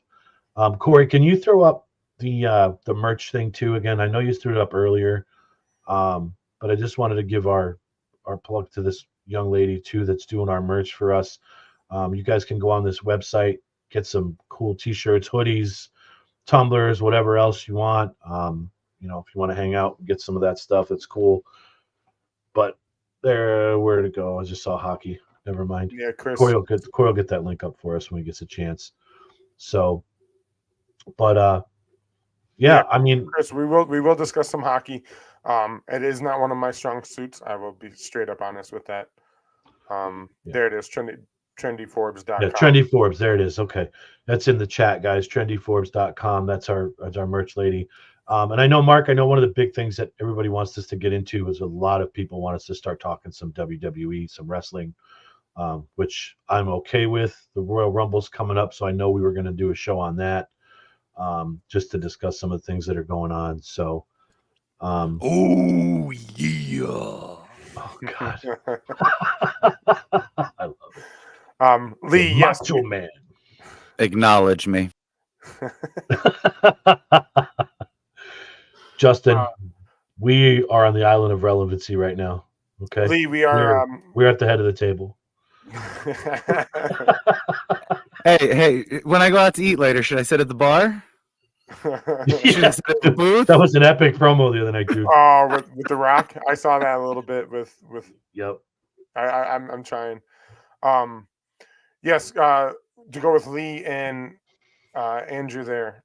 Corey, can you throw up the merch thing too. Again, I know you threw it up earlier, but I just wanted to give our plug to this young lady too that's doing our merch for us. You guys can go on this website, get some cool T-shirts, hoodies, tumblers, whatever else you want. You know, if you want to hang out and get some of that stuff, it's cool. But where to go? I just saw hockey. Never mind. Yeah, Chris. Corey will get that link up for us when he gets a chance. So, but yeah, I mean, Chris, we will discuss some hockey. It is not one of my strong suits. I will be straight up honest with that. There it is, trendyforbes.com. Yeah, Trendy Forbes. There it is. Okay, that's in the chat, guys. Trendyforbes.com. That's our merch lady. And I know, Mark, I know one of the big things that everybody wants us to get into is a lot of people want us to start talking some WWE, some wrestling, which I'm okay with. The Royal Rumble's coming up, so I know we were going to do a show on that, just to discuss some of the things that are going on. So, Oh yeah. oh God, I love it. Lee, The yes. Macho Man. Acknowledge me. Justin, we are on the island of relevancy right now. Okay, Lee, we are. We're at the head of the table. Hey, when I go out to eat later, should I sit at the bar? Should I sit at the booth? That was an epic promo the other night, dude. Oh, with The Rock, I saw that a little bit with. Yep. I'm trying. Yes, to go with Lee and Andrew there.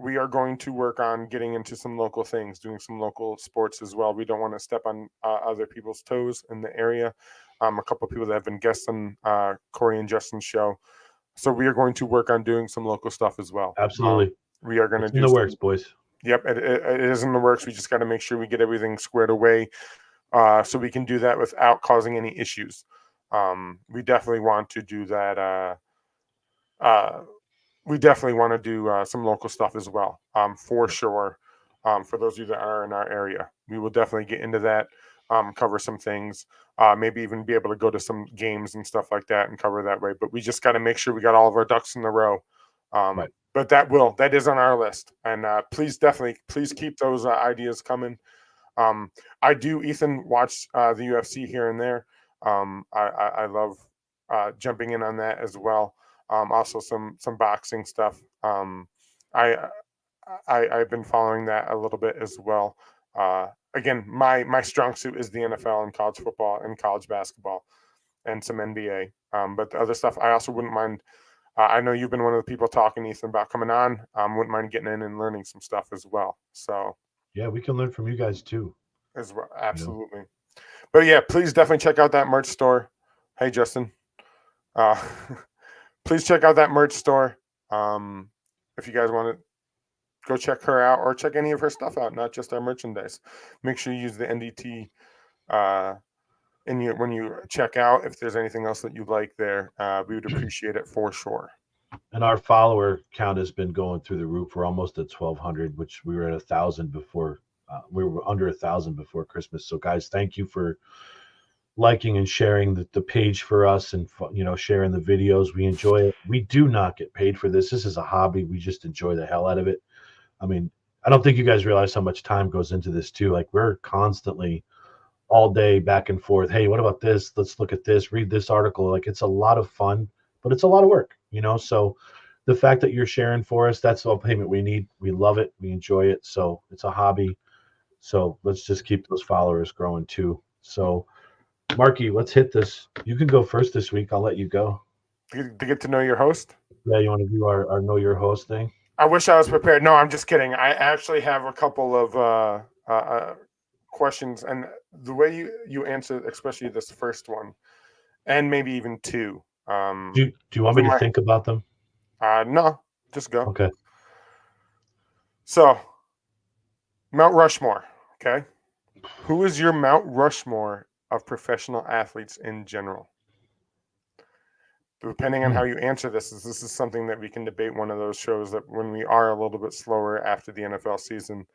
We are going to work on getting into some local things, doing some local sports as well. We don't want to step on other people's toes in the area. A couple of people that have been guests on Corey and Justin's show. So we are going to work on doing some local stuff as well. Absolutely. We are going to do in the works, boys. Yep, it is in the works. We just got to make sure we get everything squared away, so we can do that without causing any issues. We definitely want to do that. We definitely want to do some local stuff as well, for sure. For those of you that are in our area, we will definitely get into that, cover some things, maybe even be able to go to some games and stuff like that and cover that way. But we just got to make sure we got all of our ducks in a row. Right. But that is on our list, and please keep those ideas coming. I do, Ethan, watch the UFC here and there. I love jumping in on that as well. Also some boxing stuff. I've been following that a little bit as well. Again, my strong suit is the NFL and college football and college basketball and some NBA. But the other stuff, I also wouldn't mind. I know you've been one of the people talking, Ethan, about coming on. Wouldn't mind getting in and learning some stuff as well. So yeah, we can learn from you guys too. As well, absolutely. But yeah, please definitely check out that merch store. Hey, Justin. Please check out that merch store. If you guys want to go check her out or check any of her stuff out, not just our merchandise. Make sure you use the NDT when you check out. If there's anything else that you like there, we would appreciate it for sure. And our follower count has been going through the roof. We're almost at 1,200, which we were at 1,000 before. We were under 1,000 before Christmas. So guys, thank you for liking and sharing the page for us, and sharing the videos. We enjoy it. We do not get paid for this. This is a hobby. We just enjoy the hell out of it. I mean, I don't think you guys realize how much time goes into this too. Like, we're constantly all day back and forth. Hey, what about this? Let's look at this, read this article. Like, it's a lot of fun, but it's a lot of work, so the fact that you're sharing for us, that's all payment we need. We love it. We enjoy it. So it's a hobby. So let's just keep those followers growing too. So Marky, let's hit this. You can go first this week. I'll let you go. To get to know your host? Yeah, you want to do our know your host thing? I wish I was prepared. No, I'm just kidding. I actually have a couple of questions, and the way you answer, especially this first one, and maybe even two. Do you want me to think about them? No, just go. Okay. So, Mount Rushmore. Okay, who is your Mount Rushmore of professional athletes in general? Depending on how you answer this is something that we can debate one of those shows that when we are a little bit slower after the NFL season.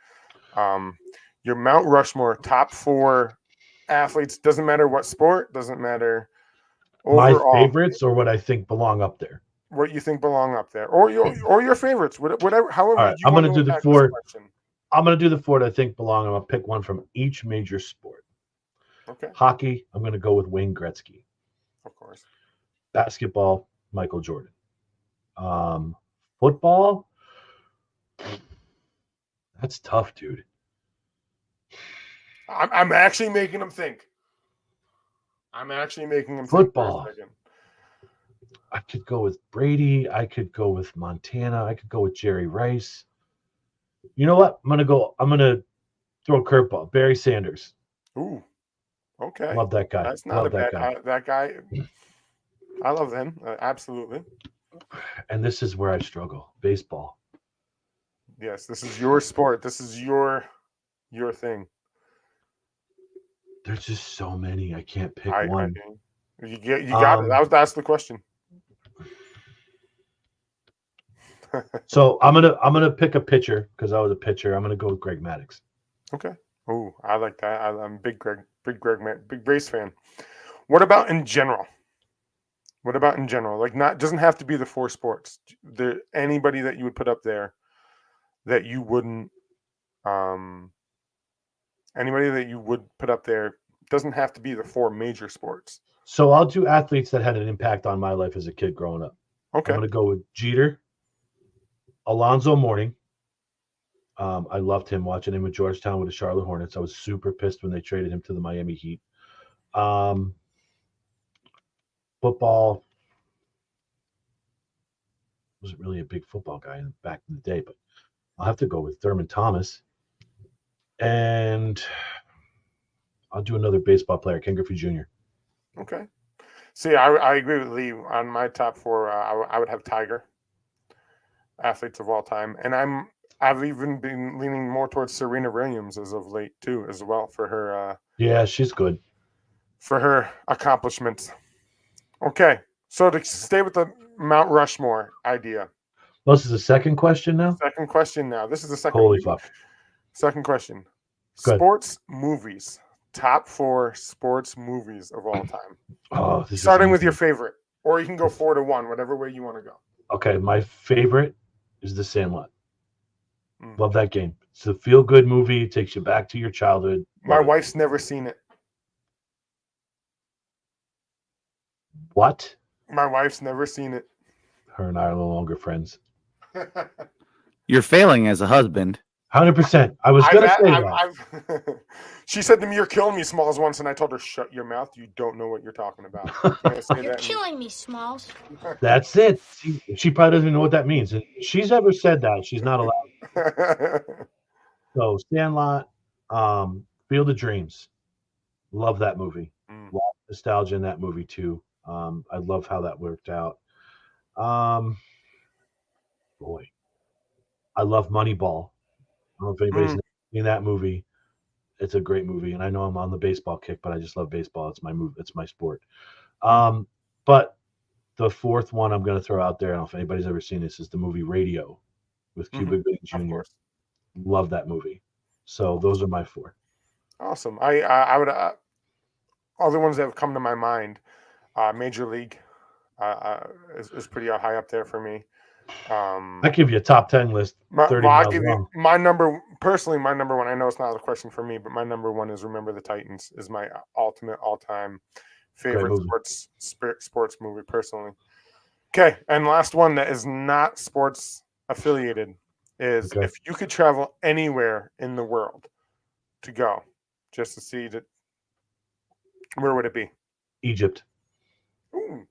Your Mount Rushmore, top 4 athletes, doesn't matter what sport, doesn't matter overall. My favorites or what I think belong up there? what you think belong up there, or your favorites, whatever. However, All right, you I'm want gonna do the attack this four. question. I'm gonna do the four that I think belong. I'm gonna pick one from each major sport. Okay, Hockey, I'm gonna go with Wayne Gretzky. of course. Basketball, Michael Jordan. Football, that's tough, dude. I'm actually making him think. I'm actually making him Football. think for a second. I could go with Brady. I could go with Montana. I could go with Jerry Rice. You know what? I'm gonna throw a curveball. Barry Sanders. Ooh, okay. Love that guy. That's not Love a that bad. guy. That guy, I love him. Absolutely. And this is where I struggle. Baseball. Yes, this is your sport. This is your thing. There's just so many. I can't pick I one. you got it. That's the question. So I'm gonna pick a pitcher because I was a pitcher. I'm gonna go with Greg Maddux. Okay. Oh, I like that. I'm big Brace fan. What about in general? Like, doesn't have to be the four sports. Anybody that you would put up there that you wouldn't. Anybody that you would put up there doesn't have to be the four major sports. So I'll do athletes that had an impact on my life as a kid growing up. Okay. I'm gonna go with Jeter, Alonzo Mourning. I loved him watching him with Georgetown with the Charlotte Hornets. I was super pissed when they traded him to the Miami Heat. Football. Wasn't really a big football guy back in the day, but I'll have to go with Thurman Thomas. And I'll do another baseball player, Ken Griffey Jr. Okay. See, I agree with Lee. On my top four, I would have Tiger, athletes of all time, and I've even been leaning more towards Serena Williams as of late too, as well, for her. Yeah, she's good. For her accomplishments. Okay, so to stay with the Mount Rushmore idea. Well, this is the second question now? Second question now. This is the second. Holy fuck. Second question. Good. Sports movies. Top 4 sports movies of all time. Oh, this Starting is with your easy. favorite. Or you can go 4 to 1, whatever way you want to go. Okay, my favorite is The Sandlot. Love that game. It's a feel-good movie. It takes you back to your childhood. My Love it. wife's never seen it. What? My wife's never seen it. Her and I are no longer friends. You're failing as a husband. 100%. I was going to say that. She said to me, "You're killing me, Smalls," once, and I told her, "Shut your mouth. You don't know what you're talking about." You're killing me, Smalls. That's it. She probably doesn't even know what that means. If she's ever said that, she's not allowed. So, Sandlot, Field of Dreams. Love that movie. A lot of nostalgia in that movie, too. I love how that worked out. Boy. I love Moneyball. I don't know if anybody's seen that movie. It's a great movie, and I know I'm on the baseball kick, but I just love baseball. It's my move. It's my sport. But the fourth one I'm going to throw out there, I don't know if anybody's ever seen this, is the movie Radio with Cuba Gooding Jr. Love that movie. So those are my 4. Awesome. I would other ones that have come to my mind. Major League is pretty high up there for me. I give you a top 10 list. 30 I'll miles give long. you my number one. I know it's not a question for me, but my number one is Remember the Titans. Is my ultimate all-time favorite sports movie personally. Okay, and last one that is not sports affiliated is if you could travel anywhere in the world to go, just to see that, where would it be? Egypt. Ooh.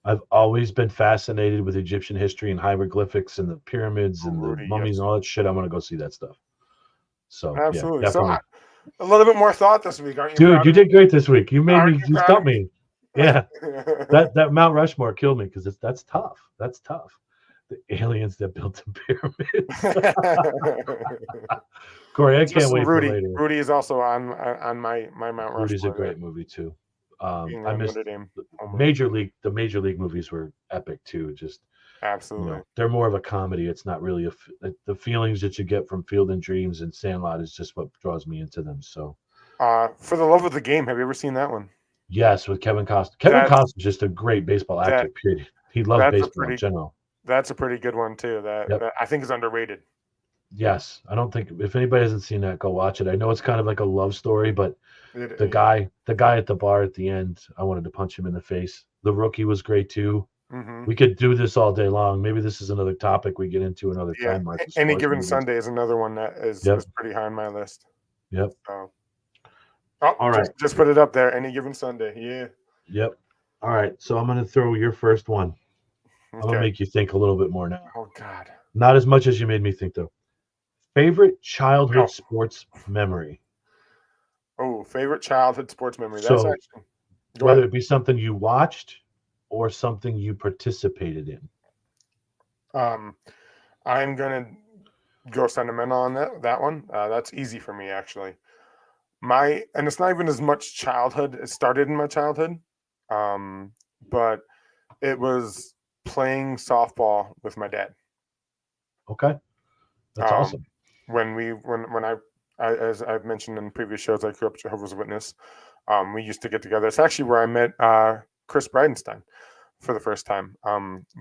I've always been fascinated with Egyptian history and hieroglyphics and the pyramids and the mummies and all that shit. I want to go see that stuff. So absolutely. Yeah, definitely. So a little bit more thought this week, aren't you? Dude, you did great this week. You made me. You stumped me. Yeah, that that Mount Rushmore killed me because that's tough. That's tough. The aliens that built the pyramids. Corey, I can't wait for later. Rudy is also on my Mount Rushmore. Rudy's a great movie too. I missed the Major League movies were epic too. Just absolutely, they're more of a comedy. It's not really the feelings that you get from Field and Dreams and Sandlot is just what draws me into them. So, For the Love of the Game, have you ever seen that one? Yes, with Kevin Costner. Kevin Costner's just a great baseball actor. Period. He loved That's a baseball in pretty general. That's a pretty good one too. That, Yep. that I think is underrated. Yes, I don't think if anybody hasn't seen that, go watch it. I know it's kind of like a love story, but It- the guy at the bar at the end, I wanted to punch him in the face. The rookie was great too. Mhm. We could do this all day long. Maybe this is another topic we get into another Yeah. time. Mark, Any sports Given movies. Sunday is another one that is Yep. pretty high on my list. Yep. So. All right. Just put it up there. Any Given Sunday. Yeah. Yep. All right. So I'm going to throw your first one. I'm going to Okay. make you think a little bit more now. Oh God. Not as much as you made me think, though. Favorite childhood Oh. sports memory? Oh, favorite childhood sports memory. That's So, actually. Go whether ahead. it be something you watched or something you participated in. I'm gonna go sentimental on that one. That's easy for me actually. And it's not even as much childhood. It started in my childhood, but it was playing softball with my dad. Okay. That's awesome. When as I've mentioned in previous shows, I grew up Jehovah's Witness. We used to get together. It's actually where I met Chris Bridenstine for the first time.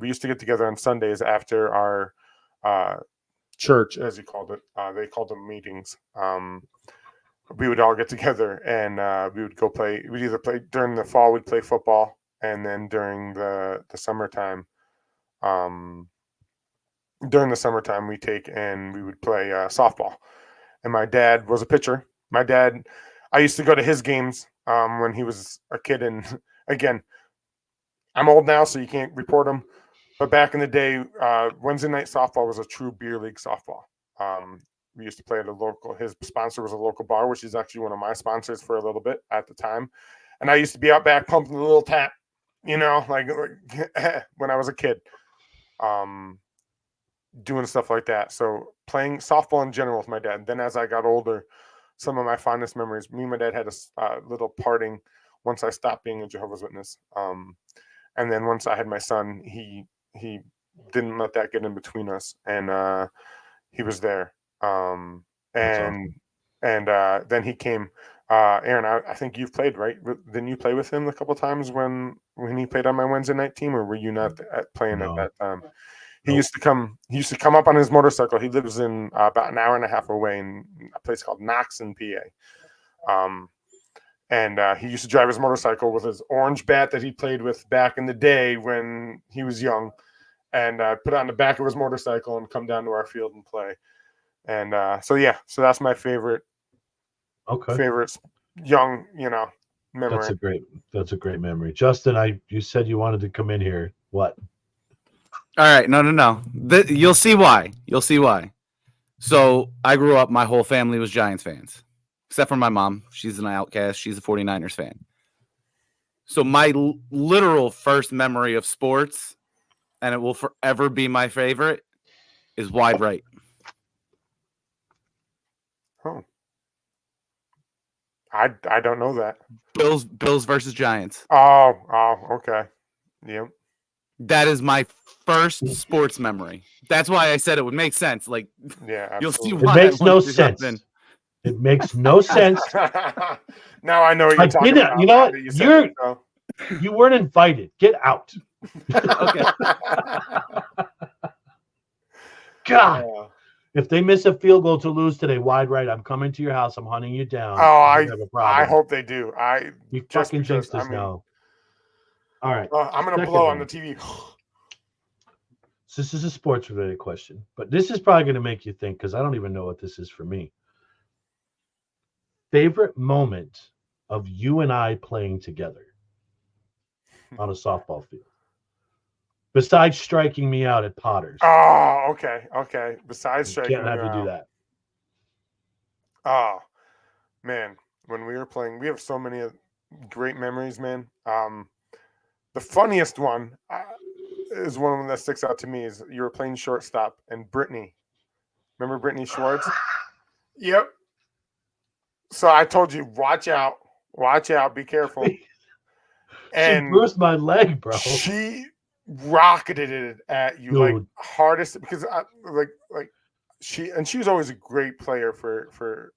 We used to get together on Sundays after our church, as he called it. They called them meetings. We would all get together and we would go play. We'd either play during the fall, we'd play football, and then during the summertime, we take and we would play softball. And my dad was a pitcher. My dad, I used to go to his games when he was a kid. And again, I'm old now, so you can't report them. But back in the day, Wednesday night softball was a true beer league softball. We used to play at a local. His sponsor was a local bar, which is actually one of my sponsors for a little bit at the time. And I used to be out back pumping the little tap, like when I was a kid, doing stuff like that. So playing softball in general with my dad. And then as I got older, some of my fondest memories. Me and my dad had a little parting once I stopped being a Jehovah's Witness. And then once I had my son, he didn't let that get in between us, and he was there. And then he came. Aaron, I think you've played, right? Didn't you play with him a couple of times when he played on my Wednesday night team, or were you not playing No. at that time? He used to come. He used to come up on his motorcycle. He lives in about an hour and a half away in a place called Knoxon, PA. And he used to drive his motorcycle with his orange bat that he played with back in the day when he was young, and put it on the back of his motorcycle and come down to our field and play. And so that's my favorite. Okay. Favorite young, memory. That's a great memory. Justin, you said you wanted to come in here. What? All right, no. You'll see why. So I grew up, my whole family was Giants fans, except for my mom. She's an outcast. She's a 49ers fan. So my literal first memory of sports, and it will forever be my favorite, is wide right. Oh. I don't know that. Bills versus Giants. Oh, okay. Yep. That is my first sports memory. That's why I said it would make sense. Like, Yeah, you'll see absolutely. why It makes no I wanted to jump sense. It makes no sense. Now I know what you're talking about. You know what? You said it, so. You weren't invited. Get out. Okay. God. If they miss a field goal to lose today, wide right, I'm coming to your house. I'm hunting you down. Oh, You have a problem. I hope they do. You just fucking because, jinxed us now. All right. I'm gonna Second blow on one. the TV. So this is a sports related question, but this is probably going to make you think because I don't even know what this is for me. Favorite moment of you and I playing together on a softball field, besides striking me out at Potter's. Oh, okay. Besides You striking, can't have you you do out. that. Oh, man, when we were playing, we have so many great memories, man. The funniest one is one of them that sticks out to me is you were playing shortstop and Brittany. Remember Brittany Schwartz? Yep. So I told you, watch out, be careful. She bruised my leg, bro. She rocketed it at you, Dude. like hardest, because she was always a great player for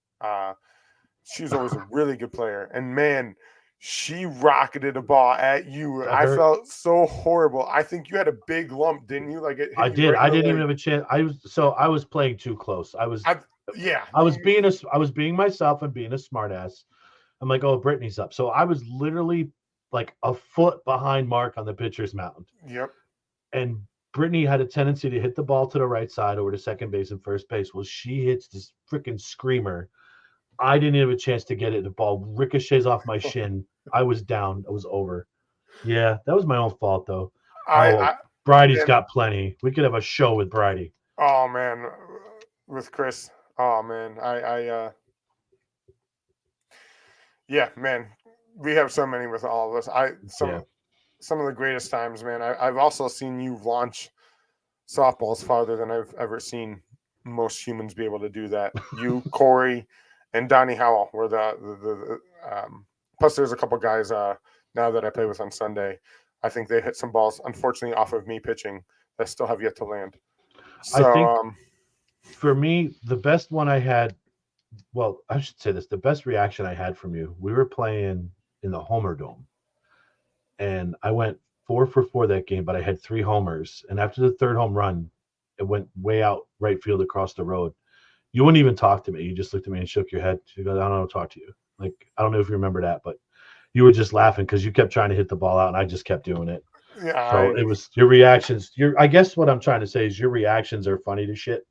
she was always a really good player, and man, She rocketed a ball at you. That I hurt. felt so horrible. I think you had a big lump, didn't you? Like it hit I you did. right I in the didn't even leg. have a chance. I was playing too close. Yeah. I was being myself and being a smartass. I'm like, oh, Brittany's up. So I was literally like a foot behind Mark on the pitcher's mound. Yep. And Brittany had a tendency to hit the ball to the right side over to second base and first base. Well, she hits this freaking screamer. I didn't have a chance to get it. The ball ricochets off my shin. I was down. It was over. Yeah, that was my own fault, though. Bridie's man. got plenty. We could have a show with Bridie. Oh man, with Chris. Oh man, yeah, man. We have so many with all of us. Some of the greatest times, man. I've also seen you launch softballs farther than I've ever seen most humans be able to do that. You, Corey, and Donnie Howell were the plus there's a couple guys now that I play with on Sunday. I think they hit some balls, unfortunately, off of me pitching that still have yet to land. So, I think for me, the best one I had, well, I should say this, the best reaction I had from you, we were playing in the Homer Dome. And I went 4 for 4 that game, but I had 3 homers. And after the third home run, it went way out right field across the road. You wouldn't even talk to me. You just looked at me and shook your head. You goes, I don't know, talk to you. Like, I don't know if you remember that, but you were just laughing because you kept trying to hit the ball out, and I just kept doing it. Yeah, so it was your reactions. I guess what I'm trying to say is your reactions are funny to shit.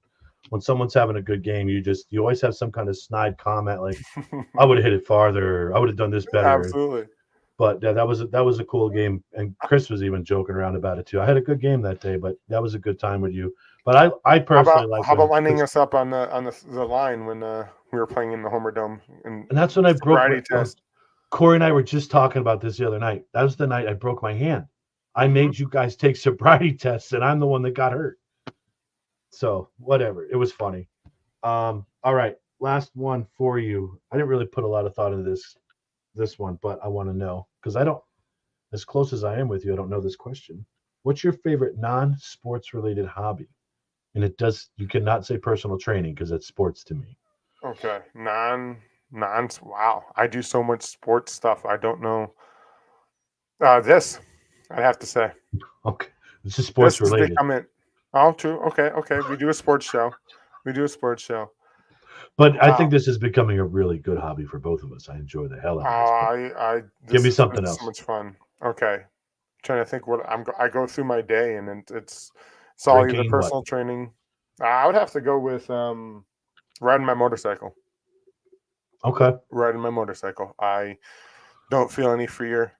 When someone's having a good game, you always have some kind of snide comment like, I would have hit it farther. I would have done this better. Absolutely. But that was a cool game, and Chris was even joking around about it too. I had a good game that day, but that was a good time with you. But I personally how about lining us up on the line when we were playing in the Homer Dome? And that's when I broke my test. Corey and I were just talking about this the other night. That was the night I broke my hand. I made you guys take sobriety tests, and I'm the one that got hurt. So whatever, it was funny. All right, last one for you. I didn't really put a lot of thought into this one, but I want to know because I don't, as close as I am with you, I don't know this question. What's your favorite non-sports related hobby? And you cannot say personal training because it's sports to me. Okay, wow, I do so much sports stuff. I don't know this. I have to say. Okay, this is sports related. Oh, true. Okay. We do a sports show. But I think this is becoming a really good hobby for both of us. I enjoy the hell out of this. Give me something else. So much fun. Okay, I'm trying to think what I go through my day, and it's all either personal training. I would have to go with riding my motorcycle. Okay. Riding my motorcycle. I don't feel any freer.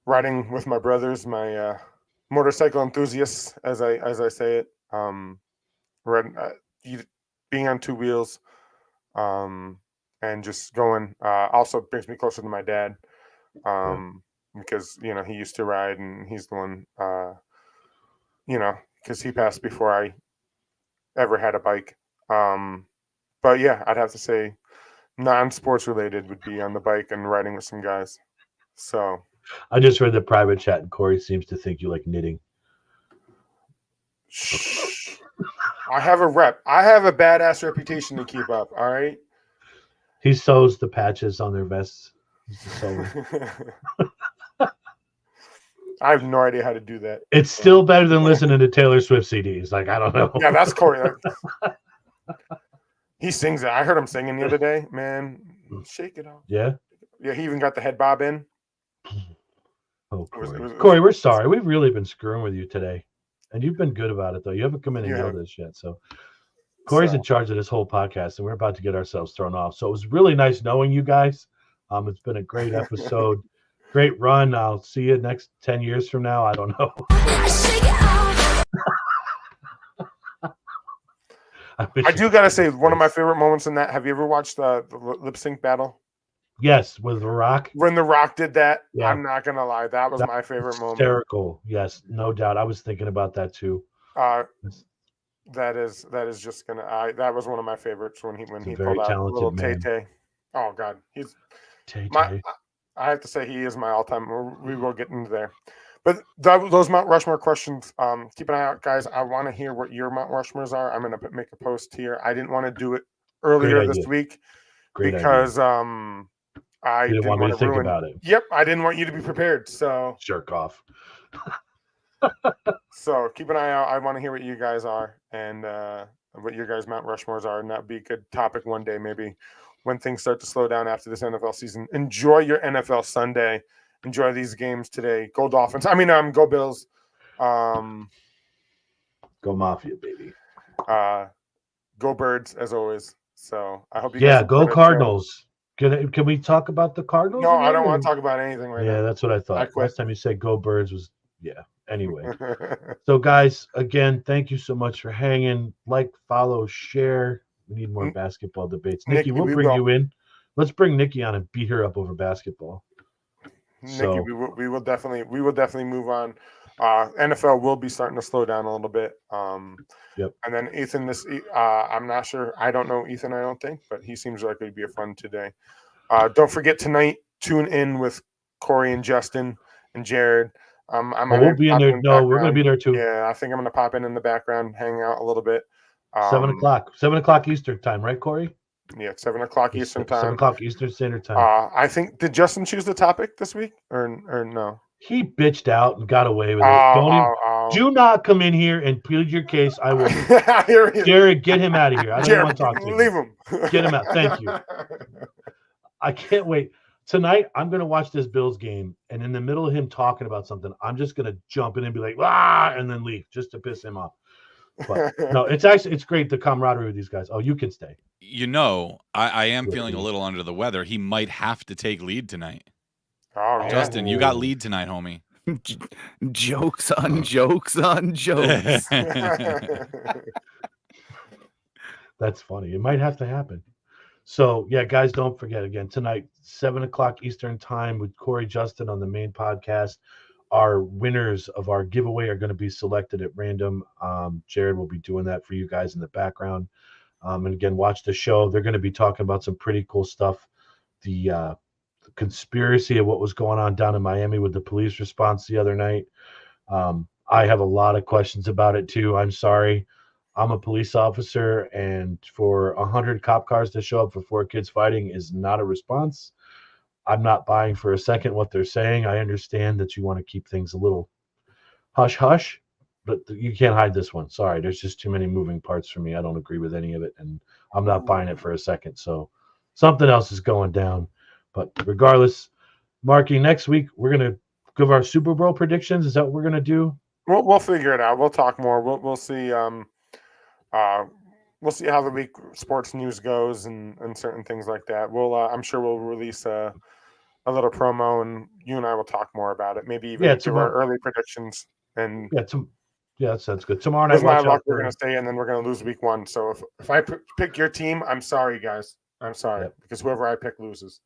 Riding with my brothers, my motorcycle enthusiasts, as I say it. Being on 2 wheels, and just going also brings me closer to my dad, because he used to ride, and he's the one, because he passed before I ever had a bike. But yeah, I'd have to say non-sports related would be on the bike and riding with some guys. So I just read the private chat, and Corey seems to think you like knitting. I have a rep. I have a badass reputation to keep up. All right. He sews the patches on their vests. I have no idea how to do that. It's still better than listening to Taylor Swift CDs. Like, I don't know. Yeah, that's Corey. He sings it. I heard him singing the other day. Man, shake it off. Yeah. Yeah, he even got the head bob in. Oh, Corey. Corey, we're sorry. We've really been screwing with you today. And you've been good about it, though. You haven't come in and yelled at us yet. So Corey's in charge of this whole podcast, and we're about to get ourselves thrown off. So it was really nice knowing you guys. It's been a great episode. Great run. I'll see you next 10 years from now. I don't know. I do got to say, one of my favorite moments in that, have you ever watched the lip sync battle? Yes, with The Rock. When The Rock did that, yeah. I'm not going to lie. That was my favorite moment. Hysterical. Yes, no doubt. I was thinking about that too. That is just going to, that was one of my favorites when he pulled out little Tay-Tay. Oh, God. He's Tay-Tay. I have to say he is my all-time. We will get into there. But those Mount Rushmore questions, keep an eye out, guys. I want to hear what your Mount Rushmores are. I'm going to make a post here. I didn't want to do it earlier this week because I You didn't want me to think about it. Yep, I didn't want you to be prepared. So Jerk off. So keep an eye out. I want to hear what you guys are and what your guys' Mount Rushmores are, and that'd be a good topic one day, maybe when things start to slow down after this NFL season. Enjoy your NFL Sunday. Enjoy these games today. Go Dolphins. Go Bills. Go Mafia, baby. Go Birds, as always. So I hope you Yeah, guys go Cardinals. Can we talk about the Cardinals? No, I again, don't or- want to talk about anything right now. Yeah, that's what I thought. I quit. Last time you said go Birds was Anyway. So guys, again, thank you so much for hanging. Like, follow, share. We need more basketball debates. Nikki, we'll bring you in. Let's bring Nikki on and beat her up over basketball. Nikki, we will definitely move on. NFL will be starting to slow down a little bit. Yep. And then Ethan, I'm not sure. I don't know Ethan, I don't think, but he seems like it'd be a fun today. Don't forget tonight, tune in with Corey and Justin and Jared. We'll be in there. No, we're going to be there too. Yeah, I think I'm going to pop in the background, hang out a little bit. 7 o'clock Eastern time, right, Corey? Yeah, 7 o'clock Eastern time. 7 o'clock Eastern Standard Time. I think, did Justin choose the topic this week or no? He bitched out and got away with it. Do not come in here and plead your case. I will. Jared, get him out of here. I don't want to talk to him. Leave him. Get him out. Thank you. I can't wait. Tonight, I'm going to watch this Bills game, and in the middle of him talking about something, I'm just going to jump in and be like, and then leave just to piss him off. But no, it's great, the camaraderie with these guys. Oh, you can stay. I am feeling a little under the weather. He might have to take lead tonight. Oh, Justin, you got lead tonight, homie. Jokes on jokes on jokes. That's funny. It might have to happen. So, yeah, guys, don't forget again tonight, 7 o'clock Eastern time with Corey Justin on the main podcast. Our winners of our giveaway are going to be selected at random. Jared will be doing that for you guys in the background. And again, watch the show. They're going to be talking about some pretty cool stuff. The conspiracy of what was going on down in Miami with the police response the other night. I have a lot of questions about it too. I'm sorry. I'm a police officer, and for 100 cop cars to show up for 4 kids fighting is not a response. I'm not buying for a second what they're saying. I understand that you want to keep things a little hush-hush, but you can't hide this one. Sorry, there's just too many moving parts for me. I don't agree with any of it, and I'm not buying it for a second. So something else is going down. But regardless, Marky, next week we're going to give our Super Bowl predictions. Is that what we're going to do? We'll figure it out. We'll talk more. We'll see. We'll see how the week sports news goes and certain things like that. I'm sure we'll release a little promo, and you and I will talk more about it. Maybe even give our early predictions. And that sounds good. Tomorrow night, my luck, we're going to stay, and then we're going to lose week 1. So if I pick your team, I'm sorry, guys. I'm sorry because whoever I pick loses.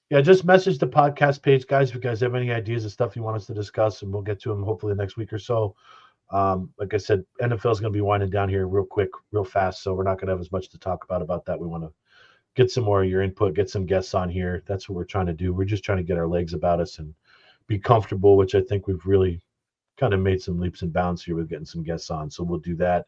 Yeah, just message the podcast page, guys, if you guys have any ideas of stuff you want us to discuss, and we'll get to them hopefully the next week or so. Like I said, NFL is going to be winding down here real quick, real fast, so we're not going to have as much to talk about that. We want to get some more of your input, get some guests on here. That's what we're trying to do. We're just trying to get our legs about us and be comfortable, which I think we've really kind of made some leaps and bounds here with getting some guests on. So we'll do that.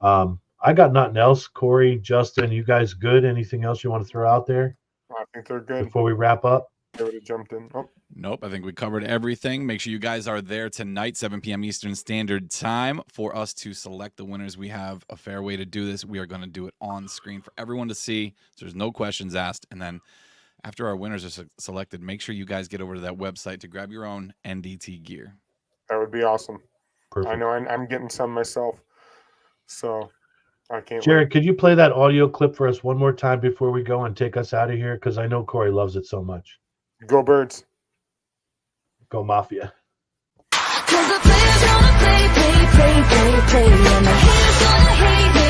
I got nothing else. Corey, Justin, you guys good? Anything else you want to throw out there? I think they're good. Before we wrap up? They would have jumped in. Oh. Nope, I think we covered everything. Make sure you guys are there tonight, 7 p.m. Eastern Standard Time, for us to select the winners. We have a fair way to do this. We are going to do it on screen for everyone to see, so there's no questions asked. And then after our winners are selected, make sure you guys get over to that website to grab your own NDT gear. That would be awesome. Perfect. I know I'm getting some myself, so I can't Jared, could you play that audio clip for us one more time before we go and take us out of here? Because I know Corey loves it so much. Go Birds. Go Mafia. 'Cause the players gonna play, and the haters gonna hate.